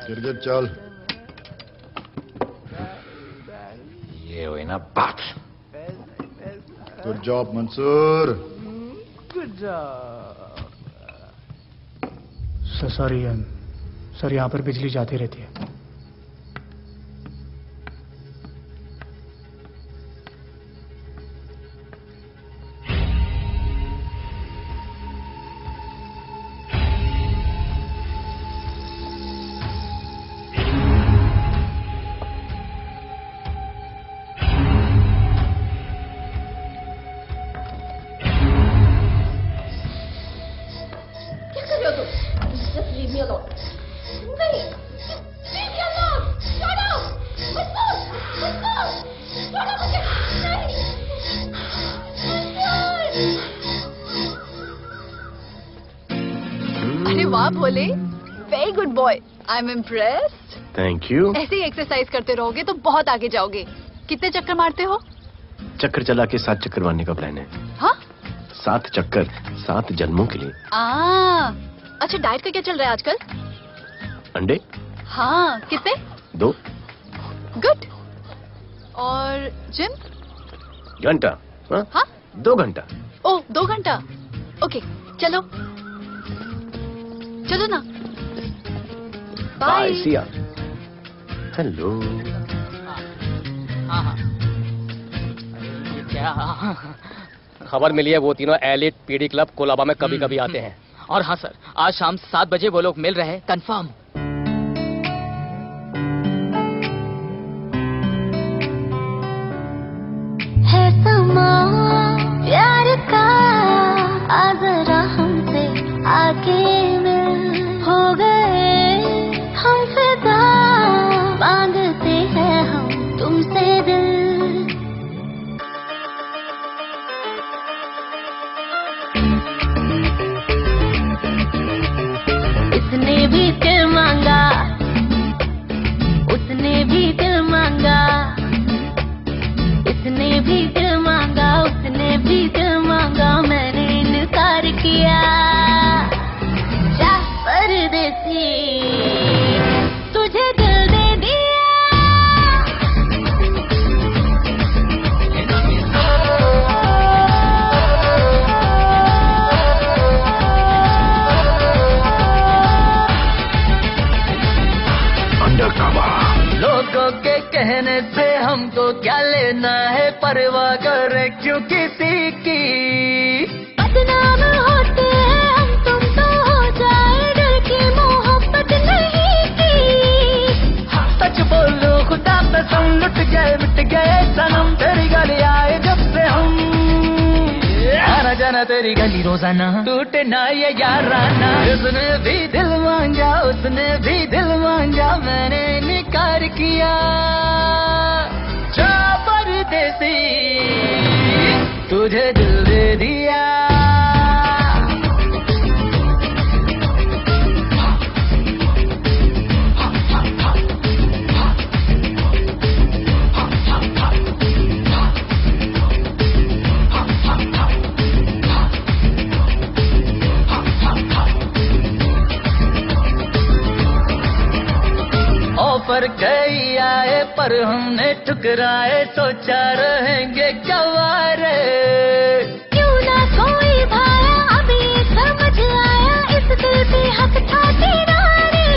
गिरगिट चल। ये हुई ना बात। Good job Mansoor. Good job. Sorry sir, यहाँ पर बिजली जाती रहती है। अरे वाह Bhole, very good boy, I am impressed. Thank you. ऐसे ही एक्सरसाइज करते रहोगे तो बहुत आगे जाओगे। कितने चक्कर मारते हो? चक्कर चला के 7 चक्कर मारने का प्लान है। हाँ? 7 चक्कर 7 जन्मों के लिए। अच्छा, डाइट का क्या चल रहा है आजकल? अंडे? हाँ, कितने? 2। गुड। और जिम? घंटा। हाँ? 2 घंटा। ओह, 2 घंटा। ओके, चलो चलो ना। बाय। सी या। हेलो। क्या खबर मिली है? वो तीनों एलिट पीडी क्लब कोलाबा में कभी कभी आते हैं। और हाँ सर, आज शाम 7 बजे वो लोग मिल रहे हैं, कंफर्म। है समा प्यार का, आ जरा हमसे आके मिल। हो गए हम फिदा, बांधते हैं हम तुमसे दिल। इसने भी दिल मांगा, उसने भी दिल मांगा, इसने भी दिल मांगा, उसने भी दिल मांगा, मैंने इनकार किया। जा परदेसी, तुझे दिल दे दिया। लोगों के कहने से हमको क्या लेना है, परवाह करे क्यों किसी की। बदनाम होते हैं हम, तुम तो हो जाए, डर की मोहब्बत नहीं की। सच बोलो खुदा कसम, लुट गए मिट गए सनम, तेरी गली आए जब से हम। आना जाना तेरी गली रोजाना, टूटे ना ये याराना। उसने भी दिल मांगा, उसने भी दिल मांगा, मैंने इनकार किया। जा परदेसी, तुझे दिल दे दिया। पर हमने ठुकराए, सोचा रहेंगे गवारे। क्यों ना कोई भाया, अभी समझ आया, इस दिल पे हक था तेरा रे।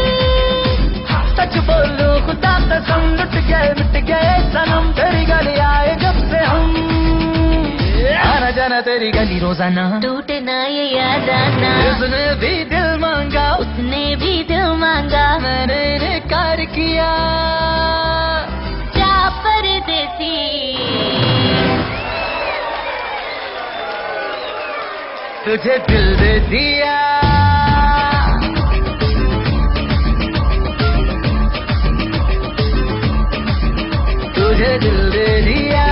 सच बोलूं खुदा कसम, लुट गए मिट गए सनम, तेरी गली आए जब से हम, आना जाना तेरी गली रोजाना, टूटे ना ये याद आना। उसने भी दिल मांगा, उसने भी दिल मांगा, मैंने इनकार किया। जा परदेसी, तुझे दिल दे दिया, तुझे दिल दे दिया।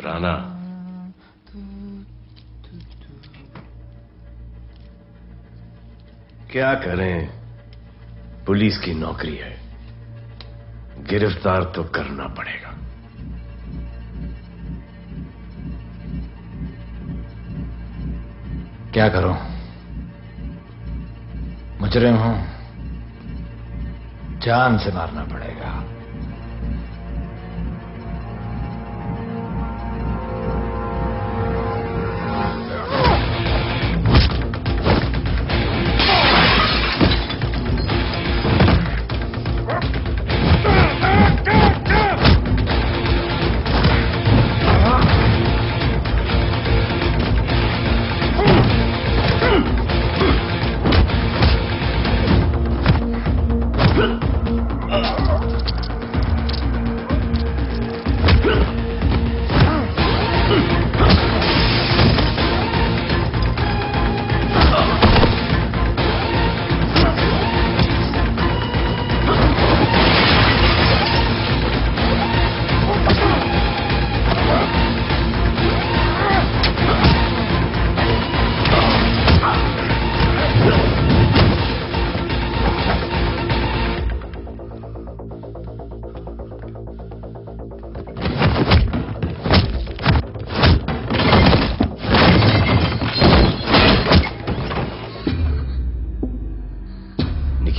राना, क्या करें, पुलिस की नौकरी है, गिरफ्तार तो करना पड़ेगा। क्या करूं, मुजरिम हूं, जान से मारना पड़ेगा।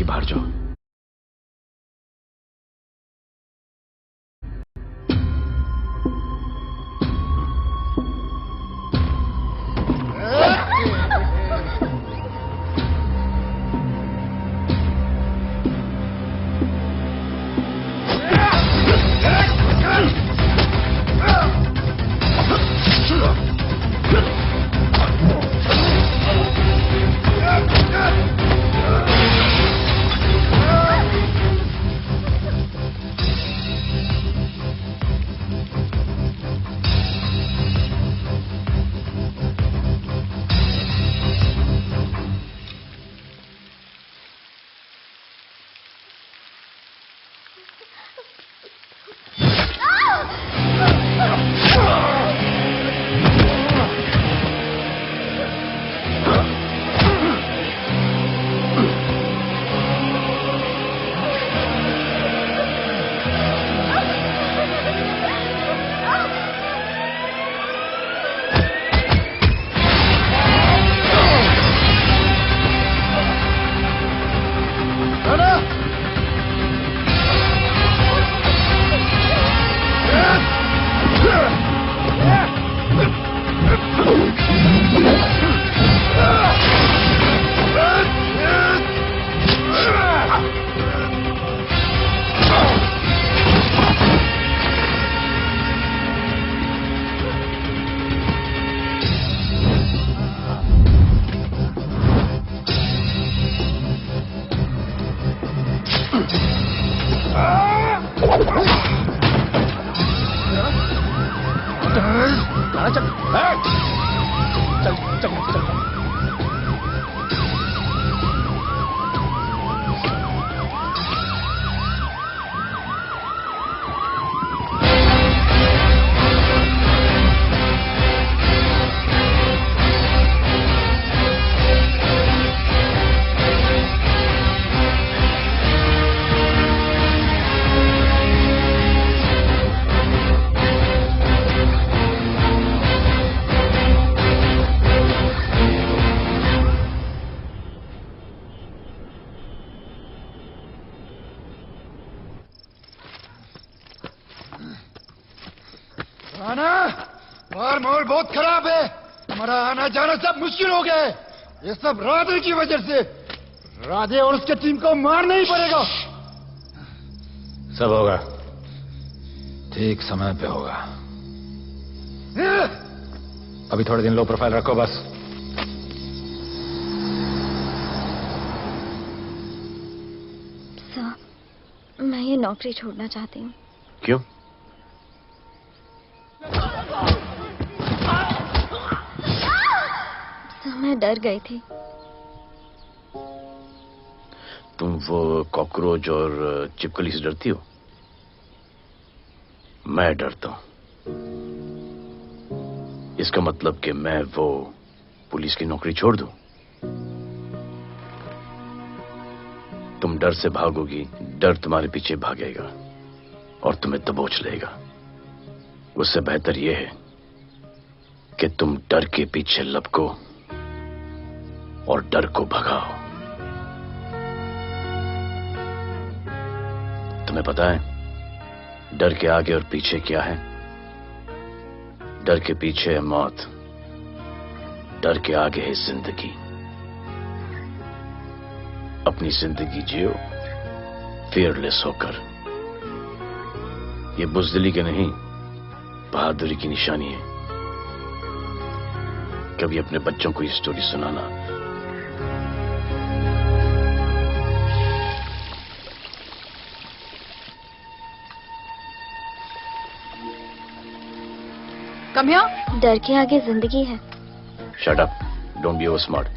बाहर जाओ। राणा, बाहर माहौल बहुत खराब है। हमारा आना जाना सब मुश्किल हो गया है। ये सब राधे की वजह से। राधे और उसके टीम को मारना ही पड़ेगा। सब होगा, ठीक समय पे होगा। अभी थोड़े दिन लो प्रोफाइल रखो बस। सर, मैं ये नौकरी छोड़ना चाहती हूँ। क्यों? सर, मैं डर गई थी। तुम वो कॉकरोच और चिपकली से डरती हो? मैं डरता हूं। इसका मतलब कि मैं वो पुलिस की नौकरी छोड़ दूं? तुम डर से भागोगी, डर तुम्हारे पीछे भागेगा और तुम्हें दबोच लेगा। उससे बेहतर यह है कि तुम डर के पीछे लपको और डर को भगाओ। तुम्हें पता है डर के आगे और पीछे क्या है? डर के पीछे है मौत, डर के आगे है जिंदगी। अपनी जिंदगी जियो फियरलेस होकर। ये बुज़दिली के नहीं, बहादुरी की निशानी है। कभी अपने बच्चों को ये स्टोरी सुनाना। Come here. डर के आगे जिंदगी है। Shut up, don't be over smart.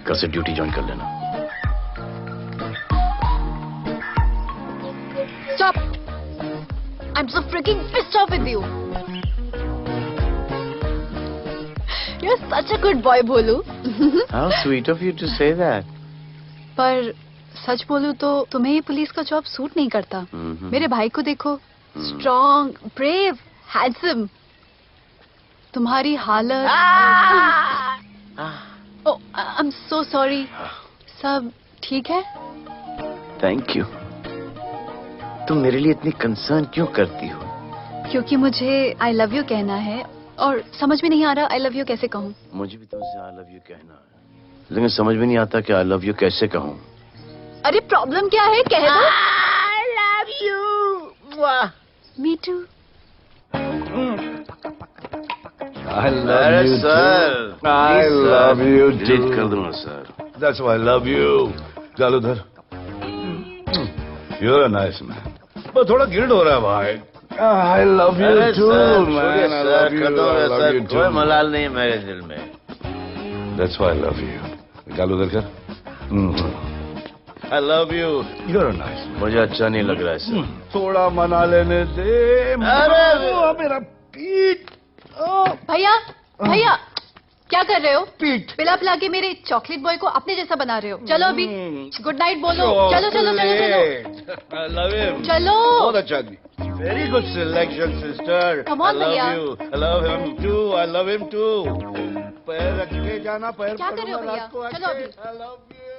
कल से ड्यूटी ज्वाइन कर लेना। Stop. I'm so freaking pissed off with you. You're such a good boy, Bholu. How sweet of you to say that. पर सच बोलूं तो तुम्हें ये पुलिस का जॉब सूट नहीं करता। मेरे भाई को देखो, स्ट्रॉन्ग, ब्रेव, हैंडसम। तुम्हारी हालत। ओह, आई एम सो सॉरी। सब ठीक है? Thank you. तुम मेरे लिए इतनी कंसर्न क्यों करती हो? क्योंकि मुझे आई लव यू कहना है और समझ में नहीं आ रहा आई लव यू कैसे कहूँ। मुझे भी तुमसे आई लव यू कहना है, लेकिन समझ में नहीं आता कि आई लव यू कैसे कहूँ। अरे प्रॉब्लम क्या है, कह दो। I love you. Me too. I love you too. I love you too. Delete कर दूंगा sir. That's why I love you. चल उधर। You're a nice man. पर थोड़ा गिल्ड हो रहा है भाई। I love you too, man. I love you. I love you too. कोई मलाल नहीं है मेरे दिल में। That's why I love you. चल उधर कर। I love you. You're a nice man. मुझे अच्छा नहीं लग रहा है सर। थोड़ा मना लेने दे। अरे मेरा पीठ। भैया, भैया, क्या कर रहे हो? पीठ पिला पिला के मेरे चॉकलेट बॉय को अपने जैसा बना रहे हो। चलो अभी गुड नाइट बोलो। चलो चलो चलो चलो। I love him. चलो। बहुत अच्छा जी। Very good selection, sister. Come on, I love भैया। you. I love him too. I love him too. पैर रख के जाना, पैर क्या कर रहे हो भैया? चलो अभी। I love you.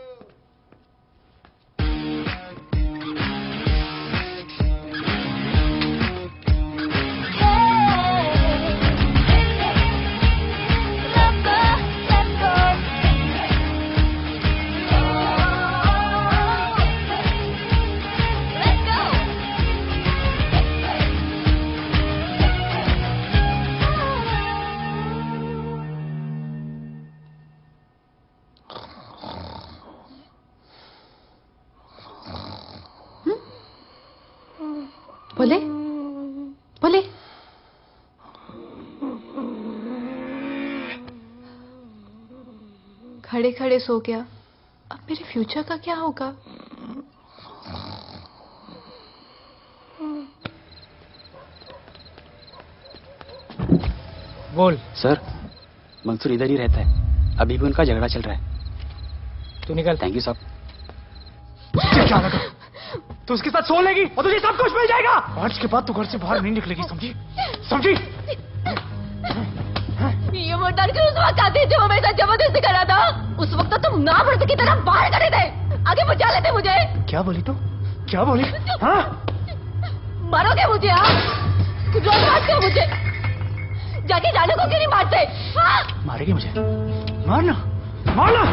बोले बोले। खड़े खड़े सो गया। अब मेरे फ्यूचर का क्या होगा? बोल। सर, मंसूर इधर ही रहता है। अभी भी उनका झगड़ा चल रहा है। तू निकल। थैंक यू साहब। क्या लगा तू उसके साथ सो लेगी और तुझे सब कुछ मिल जाएगा। आज के बाद तू घर से बाहर नहीं निकलेगी, समझी? समझी? ये वो डर के उस वक्त आती जब मेरे साथ जबरदस्ती करा था। उस वक्त तो तुम ना मर्द की तरह बाहर करे थे, आगे बचा लेते मुझे। क्या बोली तू? क्या बोली? हाँ? मारोगे मुझे? आप रोज मारते हो मुझे। जाके जाने को क्यों नहीं मारते? हाँ? मारेगी मुझे? मारना मारना।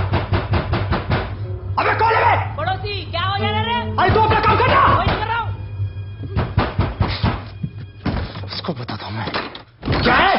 अबे कौन है? पड़ोसी क्या हो गया रे? अरे तू अपना काम करना। वही तो कर रहा हूँ। इसको बताता हूँ मैं क्या है।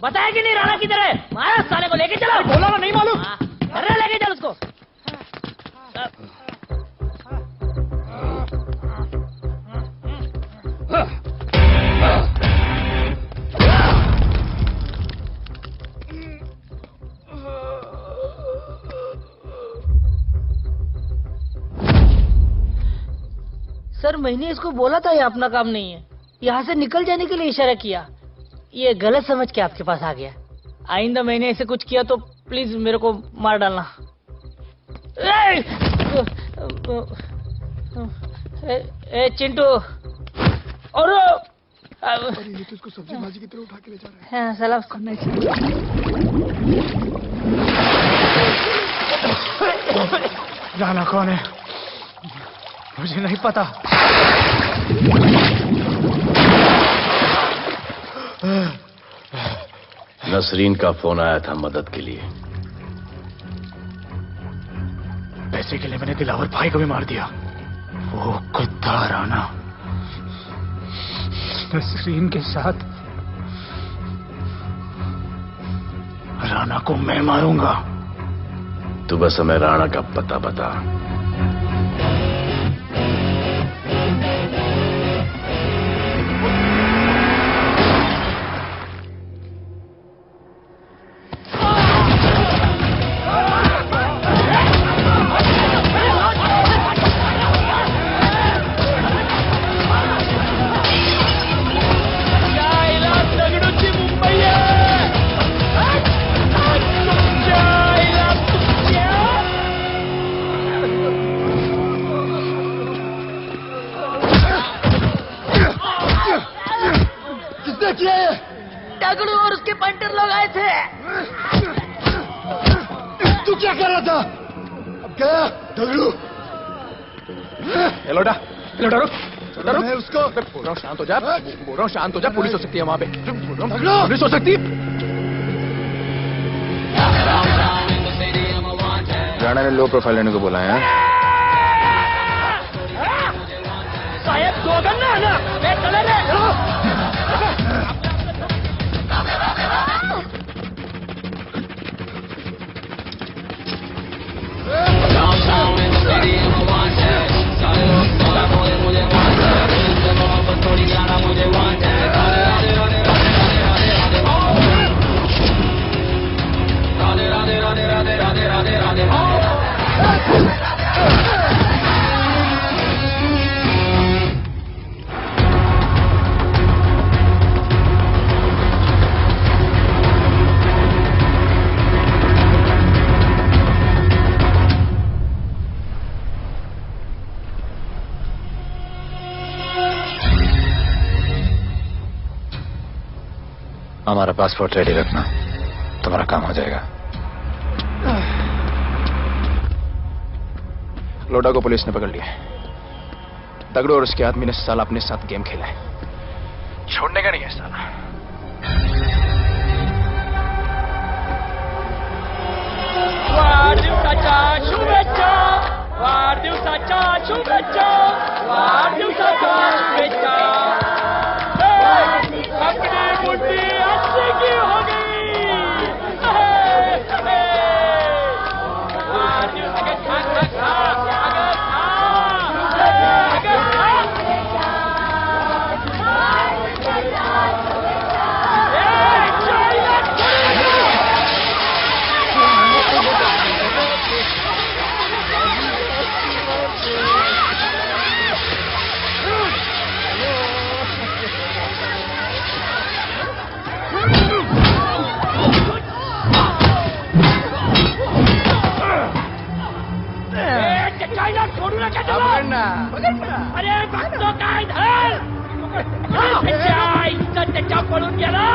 बताया कि नहीं राणा किधर है? मारा साले को लेके चलो। बोला ना नहीं मालूम। अरे लेके चल उसको। सर मैंने इसको बोला था ये अपना काम नहीं है, यहाँ से निकल जाने के लिए इशारा किया, ये गलत समझ के आपके पास आ गया। आइंदा मैंने ऐसे कुछ किया तो प्लीज मेरे को मार डालना। ए चिंटू और ये तो इसको सब्जी भाजी की तरह उठा के ले जा रहा है। हाँ, सलाम करना चाहिए। राणा कौन है मुझे नहीं पता। नसरीन का फोन आया था मदद के लिए। पैसे के लिए मैंने दिलावर भाई को भी मार दिया। वो कुत्ता राणा नसरीन के साथ राणा को मैं मारूंगा। तू बस हमें राणा का पता बता। दगड़ू और उसके पंटर लोग आए थे। तू क्या कर रहा था? अब गया दगड़ू। लोटा लोटा रुक रुक। मैं उसको बोल रहा हूँ शांत हो जा। बोल रहा हूँ शांत हो जा। पुलिस हो सकती है वहाँ पे। पुलिस हो सकती है। राणा ने लो प्रोफाइल लेने को बोला है। शायद दो गन्ना है ना। मैं चले रे। हमारा पासपोर्ट रेडी रखना, तुम्हारा काम हो जाएगा। लोटा को पुलिस ने पकड़ लिया। दगड़ू और उसके आदमी ने साला अपने साथ गेम खेला है। छोड़ने का नहीं है साला। वाढदिवसाच्या शुभेच्छा, वाढदिवसाच्या शुभेच्छा, वाढदिवसाच्या शुभेच्छा। अपनी बुद्धि अच्छी की हो गई। चाइना छोड़ू ना क्या चलो अरे भक्तों का इधर चचा पड़ून गया ना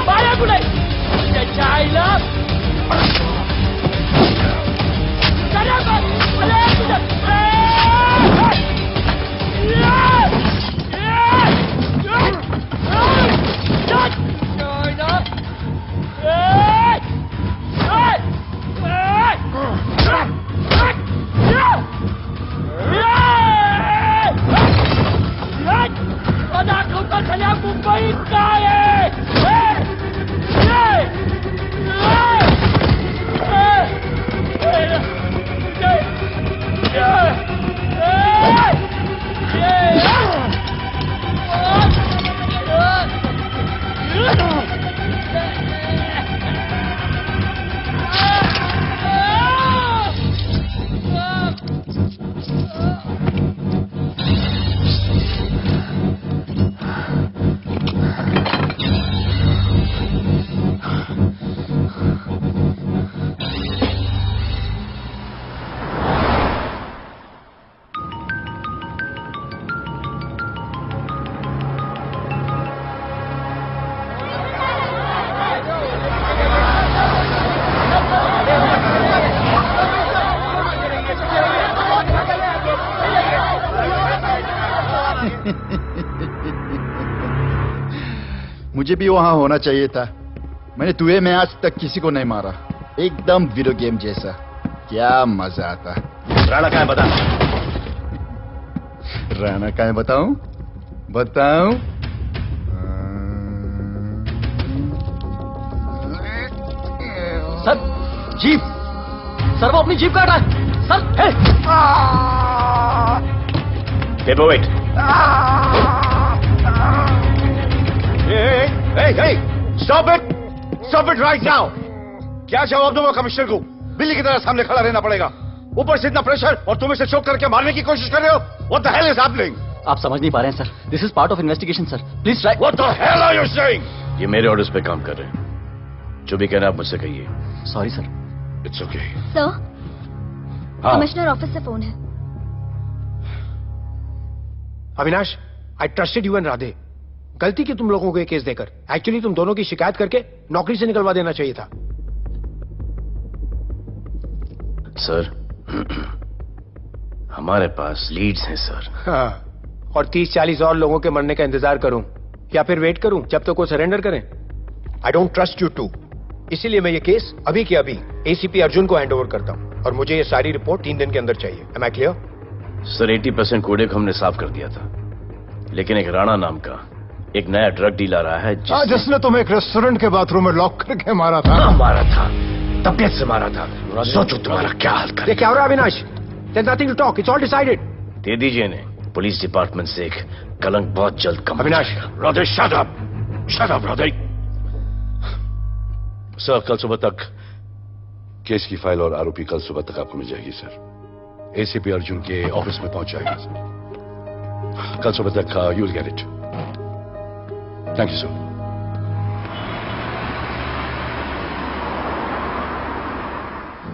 Baya gulai China Kenapa? Aku tak sayang Mumbai kaya मुझे भी वहां होना चाहिए था। मैंने तुए में आज तक किसी को नहीं मारा। एकदम वीडियो गेम जैसा। क्या मजा आता। राणा कहाँ है बता। राणा कहाँ है बताऊं? बताऊं? सर जीप सर वो अपनी जीप काट रहा है sir. Paper weight. Hey! Stop it! Stop it right now! क्या जवाब दूंगा कमिश्नर को? बिल्ली की तरह सामने खड़ा रहना पड़ेगा। ऊपर से इतना प्रेशर और तुम इसे चोक करके मारने की कोशिश कर रहे हो? What the hell is happening? आप समझ नहीं पा रहे हैं sir. This is part of investigation sir. Please try. What the hell are you saying? ये मेरे ऑर्डर्स पे काम कर रहे हैं। जो भी कहना आप मुझसे कहिए। Sorry sir. It's okay. Sir हाँ। कमिश्नर ऑफिस से फोन है। अविनाश, आई ट्रस्टेड यू एंड राधे। गलती की तुम लोगों को ये केस देकर। एक्चुअली तुम दोनों की शिकायत करके नौकरी से निकलवा देना चाहिए था। सर हमारे पास लीड्स हैं सर। हाँ, और 30-40 और लोगों के मरने का इंतजार करूं या फिर वेट करूं जब तक वो सरेंडर करें? I don't trust you too. इसीलिए मैं ये केस अभी के अभी एसीपी अर्जुन को हैंड ओवर करता हूं और मुझे ये सारी रिपोर्ट 3 दिन के अंदर चाहिए। M I clear? सर 80% कूड़े को हमने साफ कर दिया था, लेकिन एक राणा नाम का एक नया ड्रग डीलर आया है जिसने तुम्हें एक रेस्टोरेंट के बाथरूम में लॉक करके मारा था। मारा था, तबीयत से मारा था। सोचो तुम्हारा क्या हाल करे। ये क्या हो रहा है Avinash? There's nothing to talk. It's all decided. दे दीजिए इन्हें। पुलिस डिपार्टमेंट से एक कलंक बहुत जल्द come. Avinash, Radhe shut up. Shut up, Radhe. Sir कल सुबह तक केस की फाइल और आरोपी कल सुबह तक आपको मिल जाएगी सर। एसीपी अर्जुन के ऑफिस में पहुंच जाएगी सर। कल सुबह तक you will get it. Thank you sir.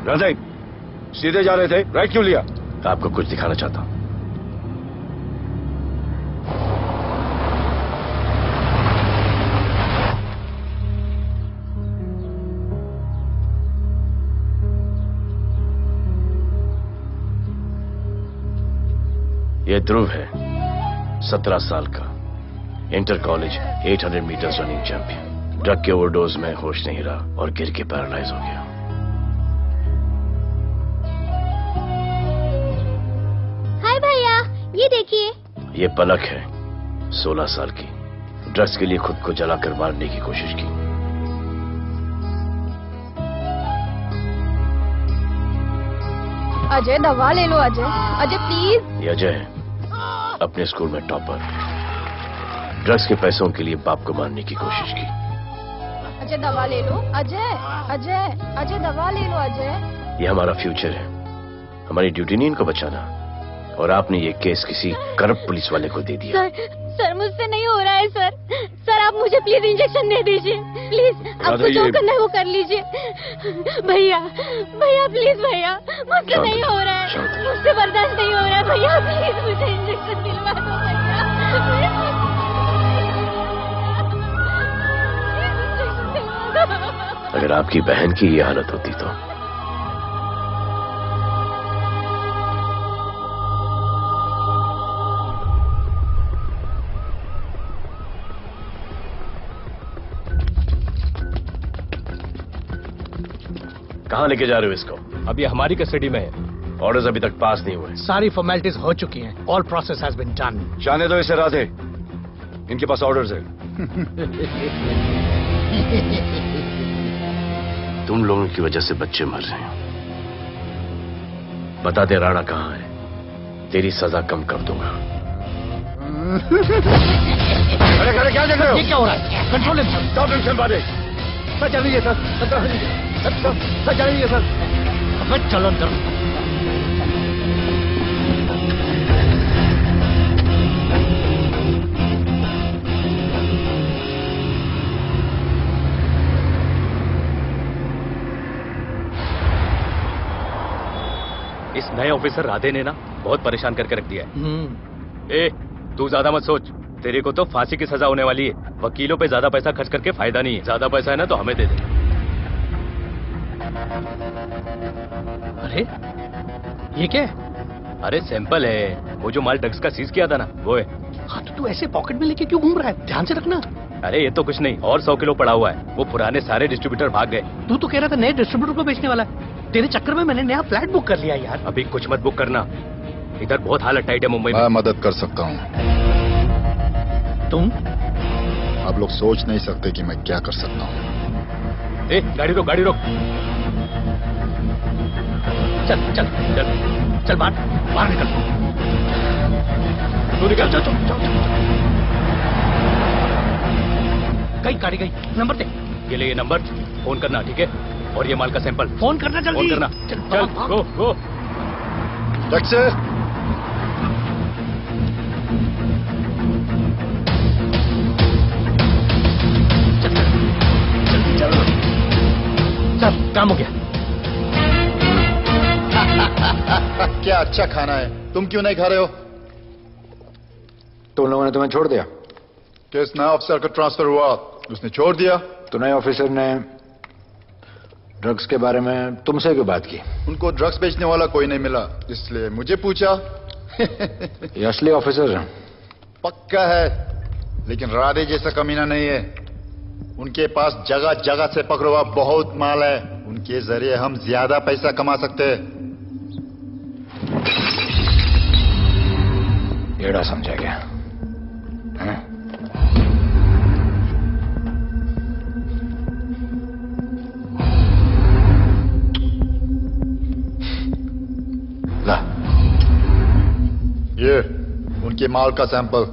Radhe सीधे जा रहे थे, राइट क्यों लिया? आपको कुछ दिखाना चाहता हूं। ये ध्रुव है, 17 साल का, inter college 800 metres running champion. Drug के ओवरडोज में होश नहीं रहा और गिर के पैरालाइज हो गया। हाय भैया, ये देखिए। ये पलक है, 16 साल की। ड्रग्स के लिए खुद को जलाकर मारने की कोशिश की। अजय दवा ले लो। अजय प्लीज। ये अजय है, अपने स्कूल में टॉपर। ड्रग्स के पैसों के लिए बाप को मारने की कोशिश की। अजय दवा ले लो। अजय दवा ले लो। अजय ये हमारा फ्यूचर है, हमारी ड्यूटी नहीं इनको बचाना, और आपने ये केस किसी करप्ट पुलिस वाले को दे दिया। सर मुझसे नहीं हो रहा है सर। सर आप मुझे प्लीज इंजेक्शन दे दीजिए, प्लीज। आपको जो करना है वो कर लीजिए। भैया भैया प्लीज भैया, मुझसे नहीं हो रहा है, मुझसे बर्दाश्त नहीं हो रहा है भैया, प्लीज मुझे इंजेक्शन दिलवा दो भैया। अगर आपकी बहन की ये हालत होती तो कहां लेके जा रहे हो इसको? अभी हमारी कस्टडी में है। ऑर्डर्स अभी तक पास नहीं हुए। सारी फॉर्मेलिटीज हो चुकी हैं। All process has been done. जाने दो इसे राधे, इनके पास ऑर्डर्स है। तुम लोगों की वजह से बच्चे मर रहे हैं। बता दे राणा कहां है, तेरी सजा कम कर दूंगा। अरे अरे क्या देख रहे हो? ये क्या हो रहा है? Control sir. स्टॉप टेंशन बारे। सर चल लीजिए सर। सर चल लीजिए सर। अब चलो अंदर। इस नए ऑफिसर राधे ने ना बहुत परेशान करके रख दिया है। ए, तू ज्यादा मत सोच, तेरे को तो फांसी की सजा होने वाली है। वकीलों पे ज्यादा पैसा खर्च करके फायदा नहीं है। ज्यादा पैसा है ना तो हमें दे दे। अरे ये क्या है? अरे सैंपल है, वो जो माल ड्रग्स का सीज किया था ना वो है। हाँ तो तू ऐसे पॉकेट में लेके क्यों घूम रहा है? ध्यान से रखना। अरे ये तो कुछ नहीं, और 100 किलो पड़ा हुआ है। वो पुराने सारे डिस्ट्रीब्यूटर भाग गए। तू तो कह रहा था नए डिस्ट्रीब्यूटर को बेचने वाला है। तेरे चक्कर में मैंने नया फ्लैट बुक कर लिया यार। अभी कुछ मत बुक करना, इधर बहुत हालत टाइट है मुंबई में। मैं मदद कर सकता हूँ। तुम? आप लोग सोच नहीं सकते कि मैं क्या कर सकता हूँ। ए, गाड़ी रोक, गाड़ी रोक। चल चल चल चल, बाहर निकल। तू निकल। चल चल चल। गई गाड़ी गई। नंबर दे। ये ले, ये नंबर, फोन करना ठीक है? और ये माल का सैंपल फोन करना जल्दी। फोन करना। चल गो गो। टैक्सी। चल काम हो गया। क्या अच्छा खाना है, तुम क्यों नहीं खा रहे हो? तुम लोगों ने तुम्हें छोड़ दिया? किस नए ऑफिसर का ट्रांसफर हुआ उसने छोड़ दिया? तो नए ऑफिसर ने ड्रग्स के बारे में तुमसे क्यों बात की? उनको ड्रग्स बेचने वाला कोई नहीं मिला, इसलिए मुझे पूछा। ये असली ऑफिसर है? पक्का है, लेकिन राधे जैसा कमीना नहीं है। उनके पास जगह जगह से पकड़ा हुआ बहुत माल है, उनके जरिए हम ज्यादा पैसा कमा सकते हैं। एड़ा समझा गया? ला, ये उनके माल का सैंपल।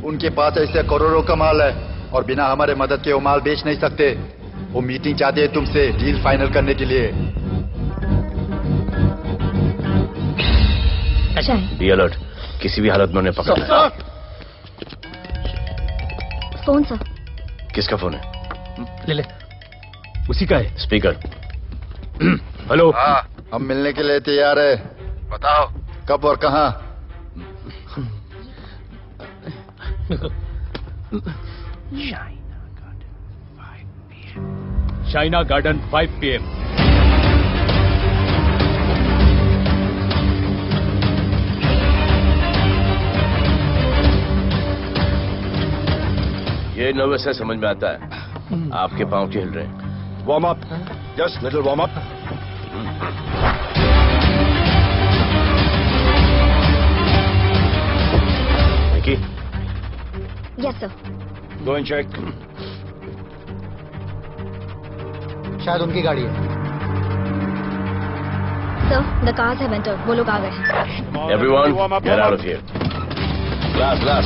उनके पास ऐसे करोड़ों का माल है और बिना हमारे मदद के वो माल बेच नहीं सकते। वो मीटिंग चाहते हैं तुमसे डील फाइनल करने के लिए। बी अलर्ट, किसी भी हालत में उन्हें पकड़ना है। Phone sir. किसका फोन है? ले ले। उसी का है। स्पीकर। हेलो। हाँ, हम मिलने के लिए तैयार है। बताओ कब और कहाँ? China garden 5 PM। ये नर्वस है, समझ में आता है। आपके पांव क्यों हिल रहे हैं? Warm up, just little warm up. Vicky. Yes sir. Go and check. शायद उनकी गाड़ी है। Sir the cars have entered, वो लोग आ गए। Everyone, get out of here. Glass glass.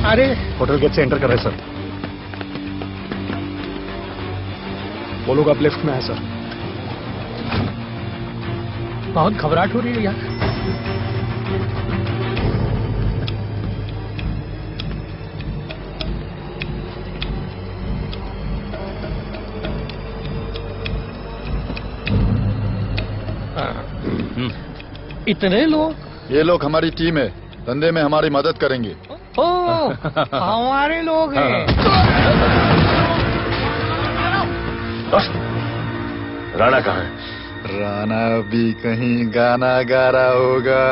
अरे होटल गेट से एंटर कर रहे हैं सर। वो लोग अब लिफ्ट में है सर। बहुत घबराहट हो रही है यार। इतने लोग? ये लोग हमारी टीम है, धंधे में हमारी मदद करेंगे। ओ, हमारे लोग हैं। राणा कहाँ है? राणा भी कहीं गाना गा रहा होगा।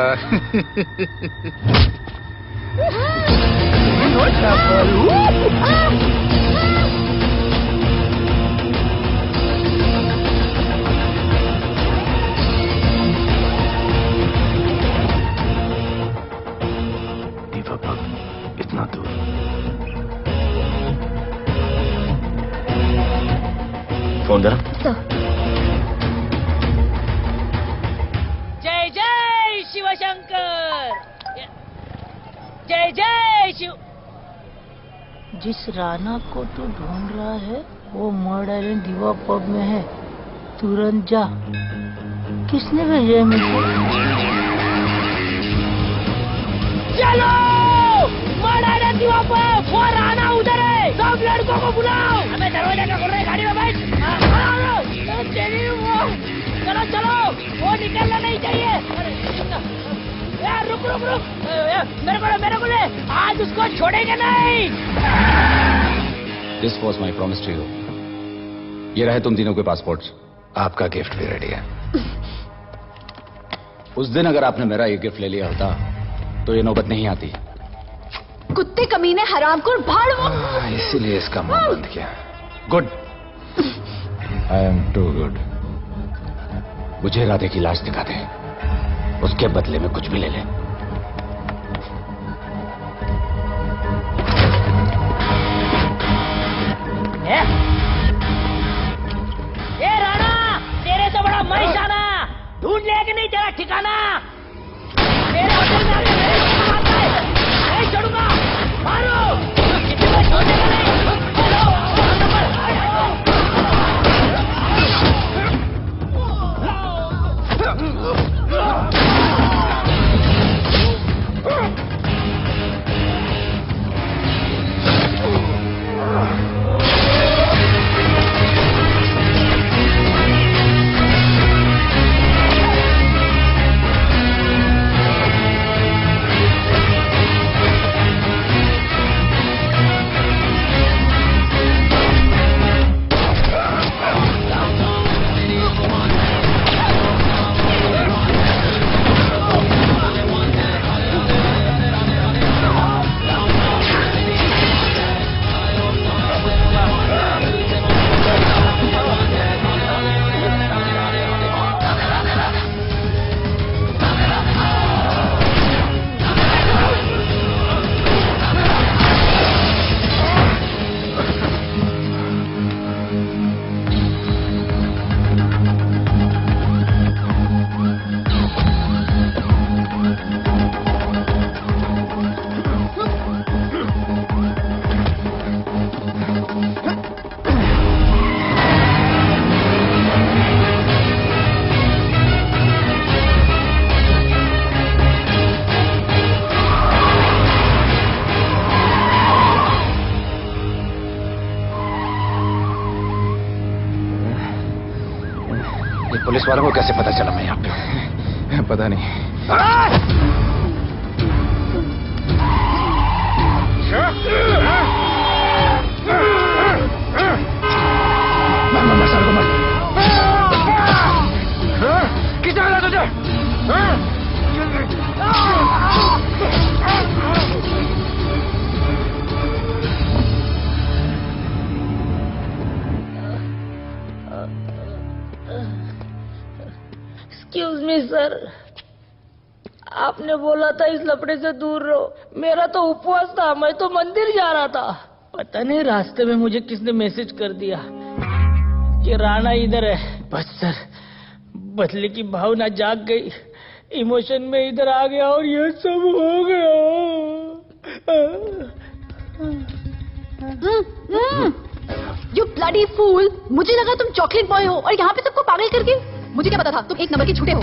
इतना दूर। फोन जरा। जय जय शिवशंकर, जय जय शिव। जिस राणा को तू ढूंढ रहा है वो मर्ड आइलैंड दीवा पब में है, तुरंत जा। किसने भेजा है मुझे? चलो मर्ड आइलैंड दीवा पब, वो राणा उधर है, सब लड़कों को बुलाओ। हमें दरवाजा क्या खोल रहे, गाड़ी में बैठ। चलो चलो, वो निकलना नहीं चाहिए। यार रुक रुक रुक, मेरे को ले, आज उसको छोड़ेंगे नहीं। This was my promise to you. ये रहे तुम तीनों के पासपोर्ट्स। आपका गिफ्ट भी रेडी है। उस दिन अगर आपने मेरा ये गिफ्ट ले लिया होता तो ये नौबत नहीं आती। कुत्ते कमीने हरामखोर भाड़। इसीलिए इसका मुंह बंद किया। Good, I am too good. मुझे राधे की लाश दिखा दे, उसके बदले में कुछ भी ले ले। ए राणा, तेरे से बड़ा मैं शाना, ढूंढ लिया कि नहीं तेरा ठिकाना? मेरे होटल में आके मेरे को मारता है, नहीं छोड़ूंगा, मारो, किसी को छोड़ेगा नहीं। पुलिस वालों को कैसे पता चला मैं यहाँ पे? पता नहीं। किसने मिला तुझे? एक्सक्यूज मी सर, आपने बोला था इस लफड़े से दूर रहो। मेरा तो उपवास था, मैं तो मंदिर जा रहा था। पता नहीं रास्ते में मुझे किसने मैसेज कर दिया कि राणा इधर है। बस सर, बदले की भावना जाग गई, इमोशन में इधर आ गया और ये सब हो गया। You bloody fool! मुझे लगा तुम चॉकलेट बॉय हो और यहाँ पे सबको पागल करके। मुझे क्या पता था तुम एक नंबर के छूटे हो।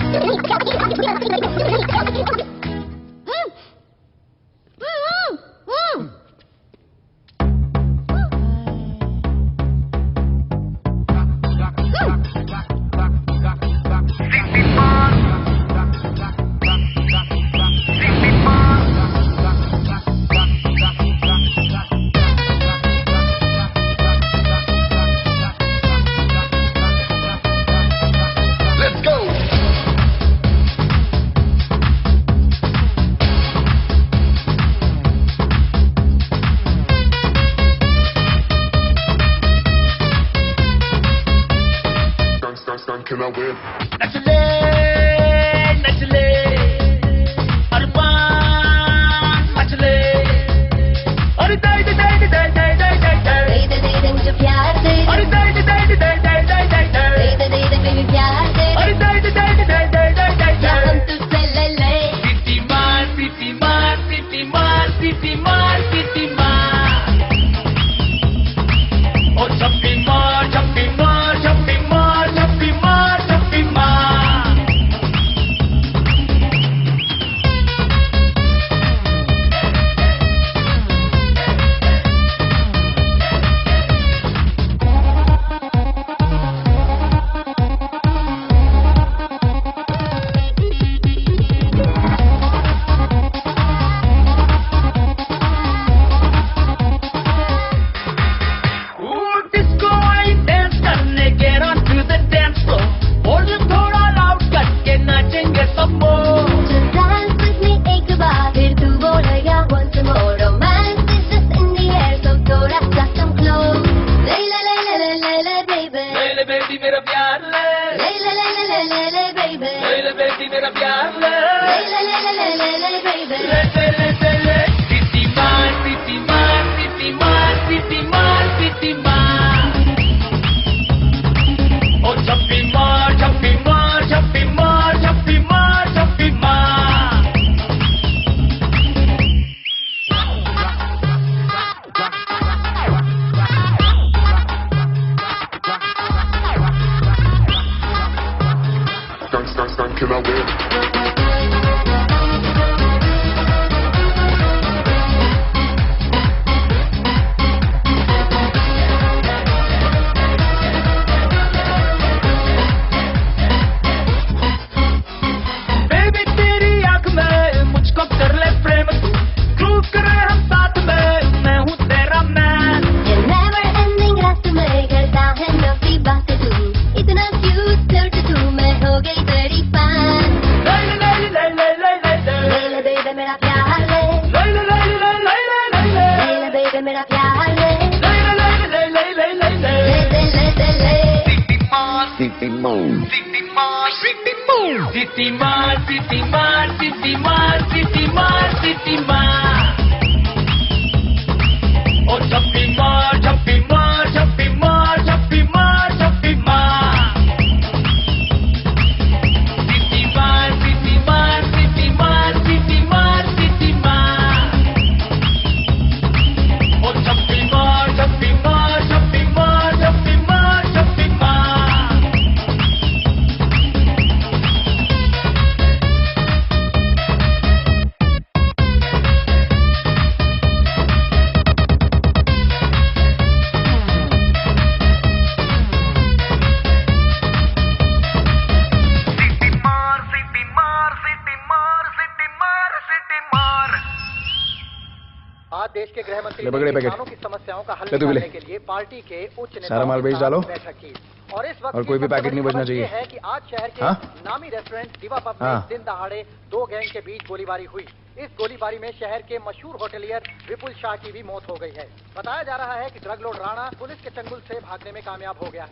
पार्टी के उच्च सारा माल बेच डालो और इस वक्त और कोई भी पैकेट नहीं बचना चाहिए है कि आज शहर के नामी रेस्टोरेंट दिवा पब में दिन दहाड़े दो गैंग के बीच गोलीबारी हुई। इस गोलीबारी में शहर के मशहूर होटलियर विपुल शाह की भी मौत हो गई है। बताया जा रहा है कि ड्रग लॉर्ड राणा पुलिस के चंगुल से भागने में कामयाब हो गया।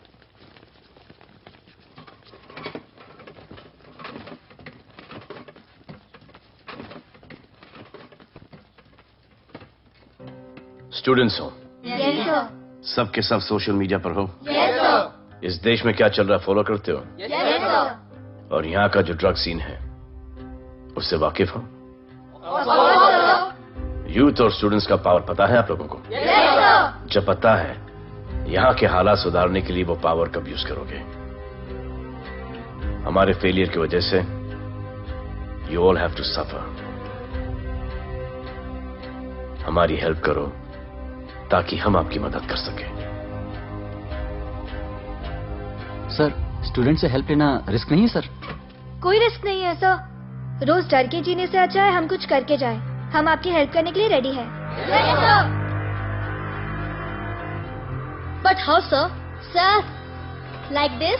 स्टूडेंट्स हो? Yes sir. सब के सब सोशल मीडिया पर हो? Yes sir. इस देश में क्या चल रहा है फॉलो करते हो? Yes sir. और यहाँ का जो ड्रग सीन है उससे वाकिफ हो? यूथ और स्टूडेंट्स का पावर पता है आप लोगों को? जब पता है, यहाँ के हालात सुधारने के लिए वो पावर कब यूज करोगे? हमारे फेलियर की वजह से you all have to suffer. हमारी हेल्प करो ताकि हम आपकी मदद कर सकें। सर, स्टूडेंट से हेल्प लेना रिस्क नहीं है सर? कोई रिस्क नहीं है सर। रोज डर के जीने से अच्छा है हम कुछ करके जाए। हम आपकी हेल्प करने के लिए रेडी हैं। But how sir? Sir, like this?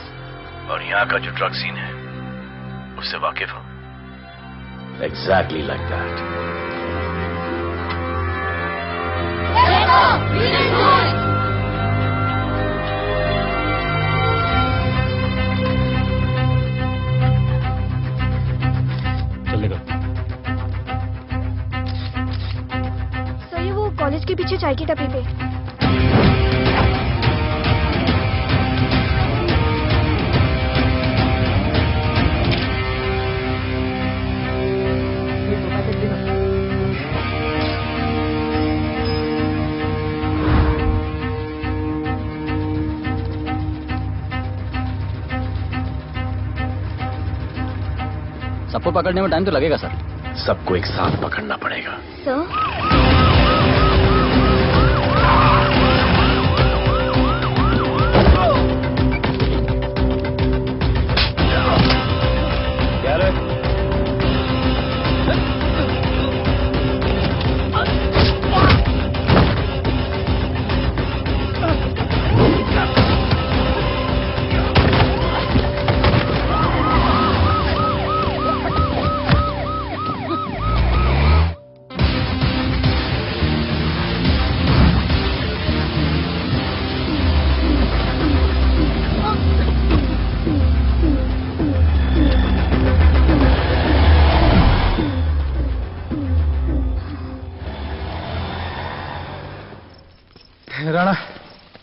और यहाँ का जो ड्रग सीन है उससे वाकिफ हो? Exactly like that. चलेगा। सर, ये वो कॉलेज के पीछे चाय की टपरी पे। सबको पकड़ने में टाइम तो लगेगा सर। सबको एक साथ पकड़ना पड़ेगा। राणा,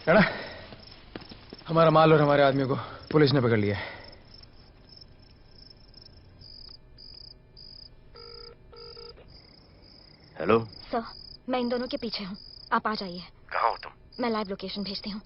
राणा, हमारा माल और हमारे आदमियों को पुलिस ने पकड़ लिया है। हेलो सर, मैं इन दोनों के पीछे हूँ। आप आ जाइए। कहाँ हो तुम? मैं लाइव लोकेशन भेजती हूँ।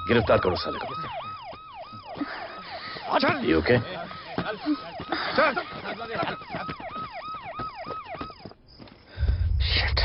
गिरफ्तार करो साले को। You okay? Shit.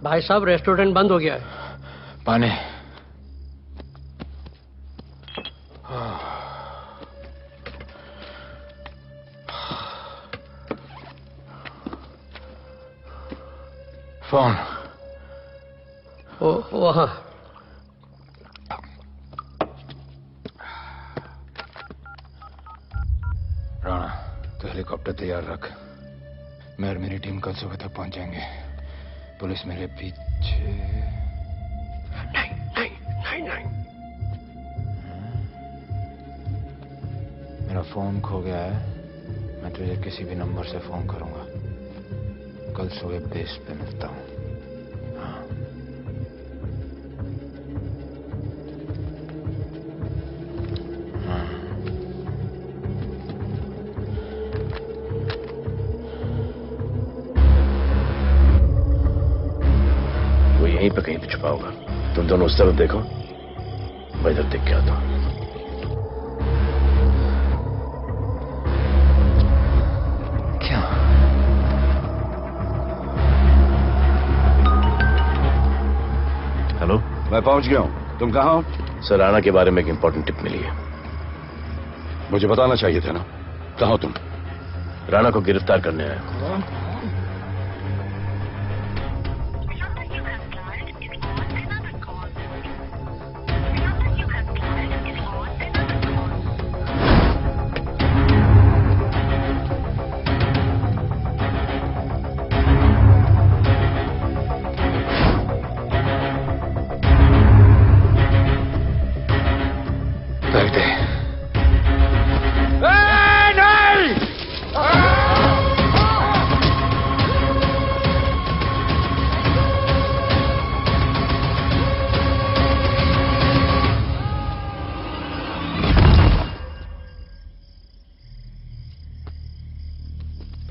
भाई साहब, रेस्टोरेंट बंद हो गया है। पानी। फोन वहाँ राणा तो हेलीकॉप्टर तैयार रख। मैं और मेरी टीम कल सुबह तक पहुंच जाएंगे। पुलिस मेरे पीछे नहीं। मेरा फोन खो गया है। मैं तुझे किसी भी नंबर से फोन करूंगा। कल सुबह बेस पे मिलता हूं। यहीं पे कहीं पे छुपा होगा। तुम दोनों उस तरफ देखो, मैं इधर देख के आता हूं। क्या? हेलो, मैं पहुंच गया हूं। तुम कहां हो? सर, राणा के बारे में एक इंपॉर्टेंट टिप मिली है। मुझे बताना चाहिए था ना। कहां हो तुम? राणा को गिरफ्तार करने आया।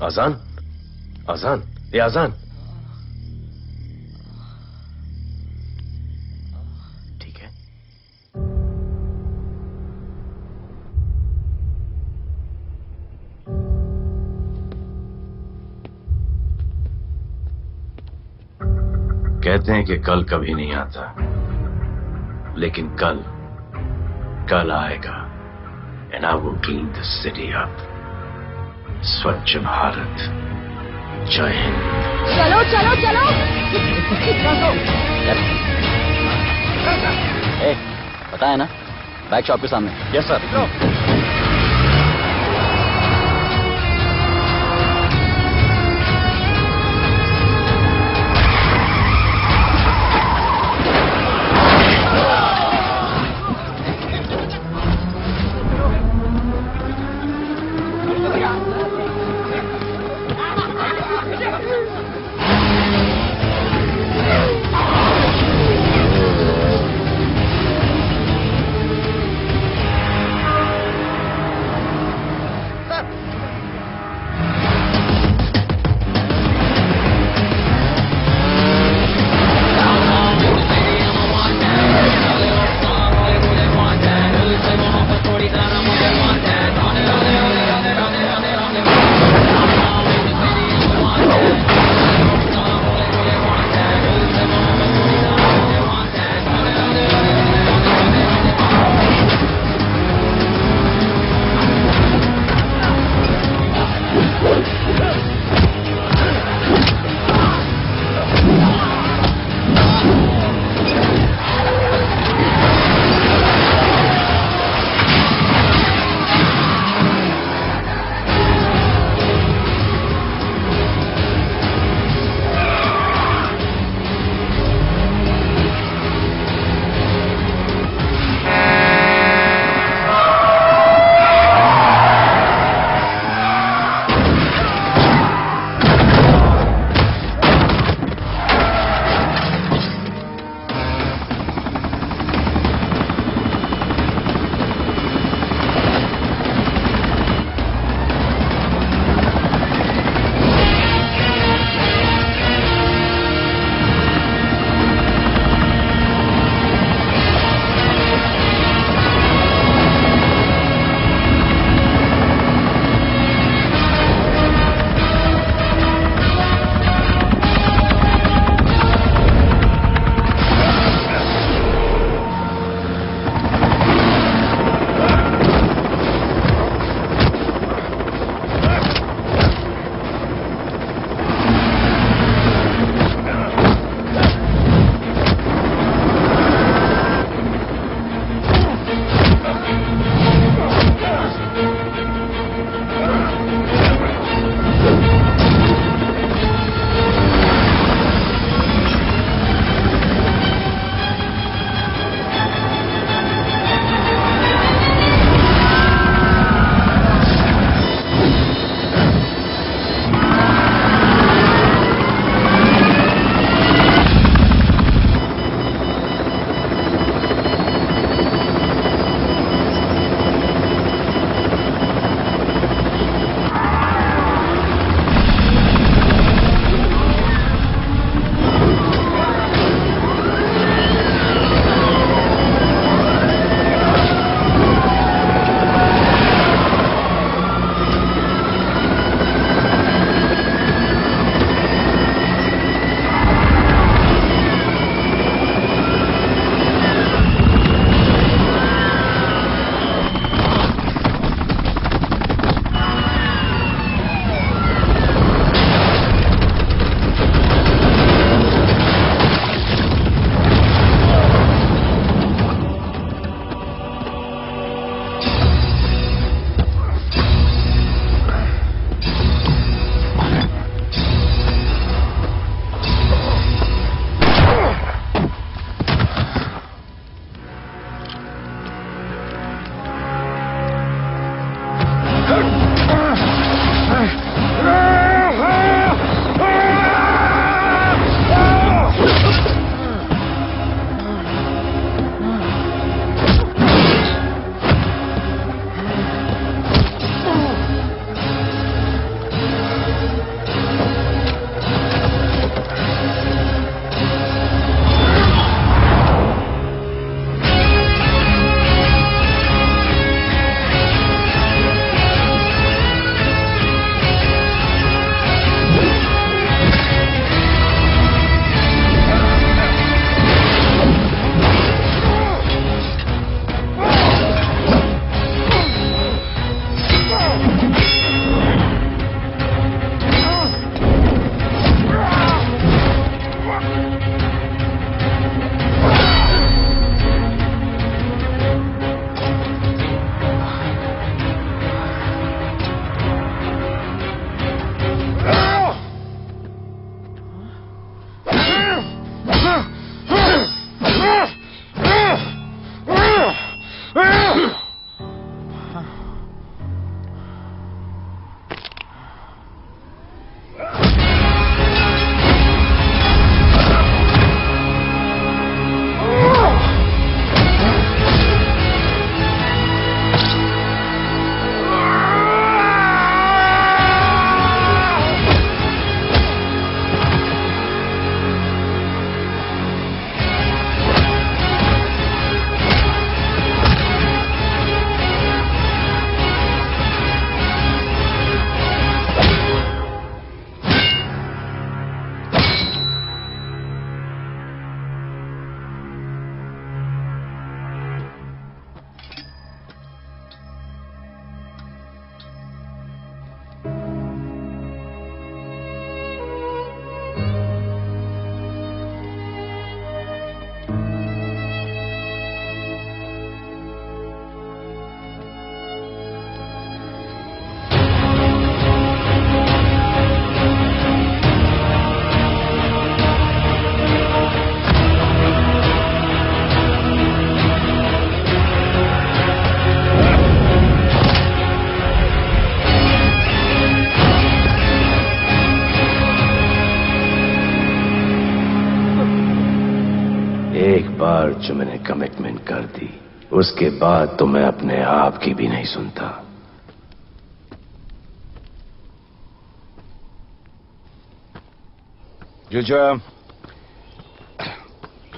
आजान, आजान, ये आजान। ठीक है। कहते हैं कि कल कभी नहीं आता, लेकिन कल आएगा। And I will clean the city up. स्वच्छ भारत। जय हिंद। चलो चलो चलो। पता है ना, बैक शॉप के सामने। Yes sir. एक बार जो मैंने कमिटमेंट कर दी, उसके बाद तो मैं अपने आप की भी नहीं सुनता। जीजा,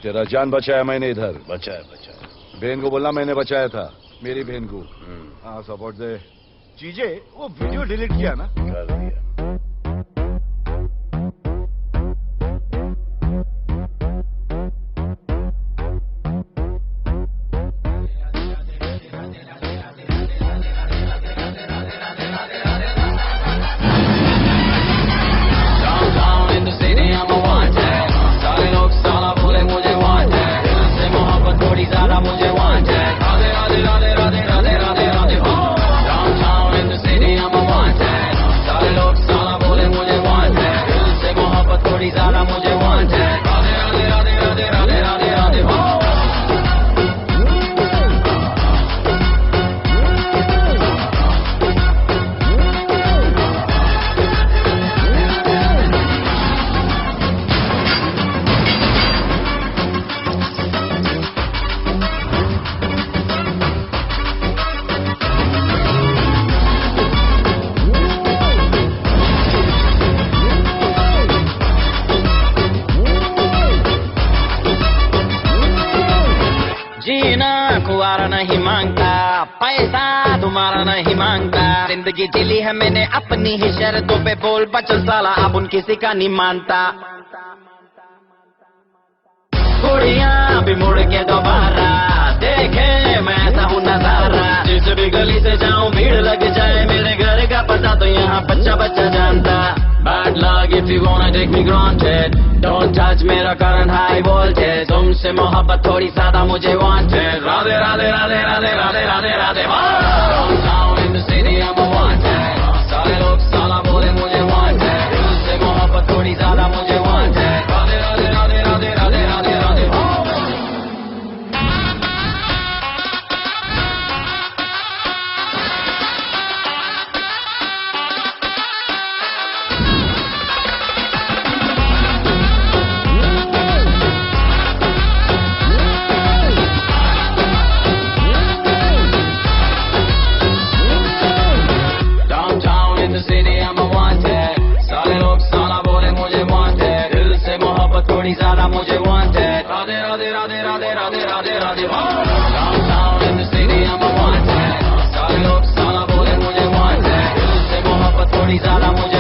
तेरा जान बचाया मैंने इधर। बचाया। बहन को बोलना मैंने बचाया था, मेरी बहन को। हाँ, सपोर्ट दे। चीजें वो वीडियो डिलीट किया ना? कर दिया। नहीं मांगता, पैसा तुम्हारा नहीं मांगता, जिंदगी जिली है मैंने अपनी ही शर्तों पे, बोल बचल साला अब उन किसी का नहीं मानता। कुड़ियाँ भी मुड़ के दोबारा देखे मैं ऐसा हूँ नजारा, जिस भी गली से जाऊँ भीड़ लग जाए, मेरे घर का पता तो यहाँ बच्चा बच्चा जानता। Bad luck if you wanna take me granted, don't touch मेरा current high voltage, तुमसे मोहब्बत थोड़ी ज्यादा मुझे wanted, Radhe Radhe Radhe Radhe Radhe Radhe Radhe. Downtown in the city I'm a wanted, सारे लोग साला बोले मुझे wanted, तुमसे मोहब्बत थोड़ी ज्यादा मुझे wanted, राधे राधे राधे राधे राधे राधे राधे। थोड़ी ज्यादा मुझे wanted, Radhe Radhe Radhe Radhe Radhe Radhe Radhe. Downtown in the city I'm a wanted, सारे लोग साला बोले मुझे wanted, दिल से मोहब्बत थोड़ी ज्यादा मुझे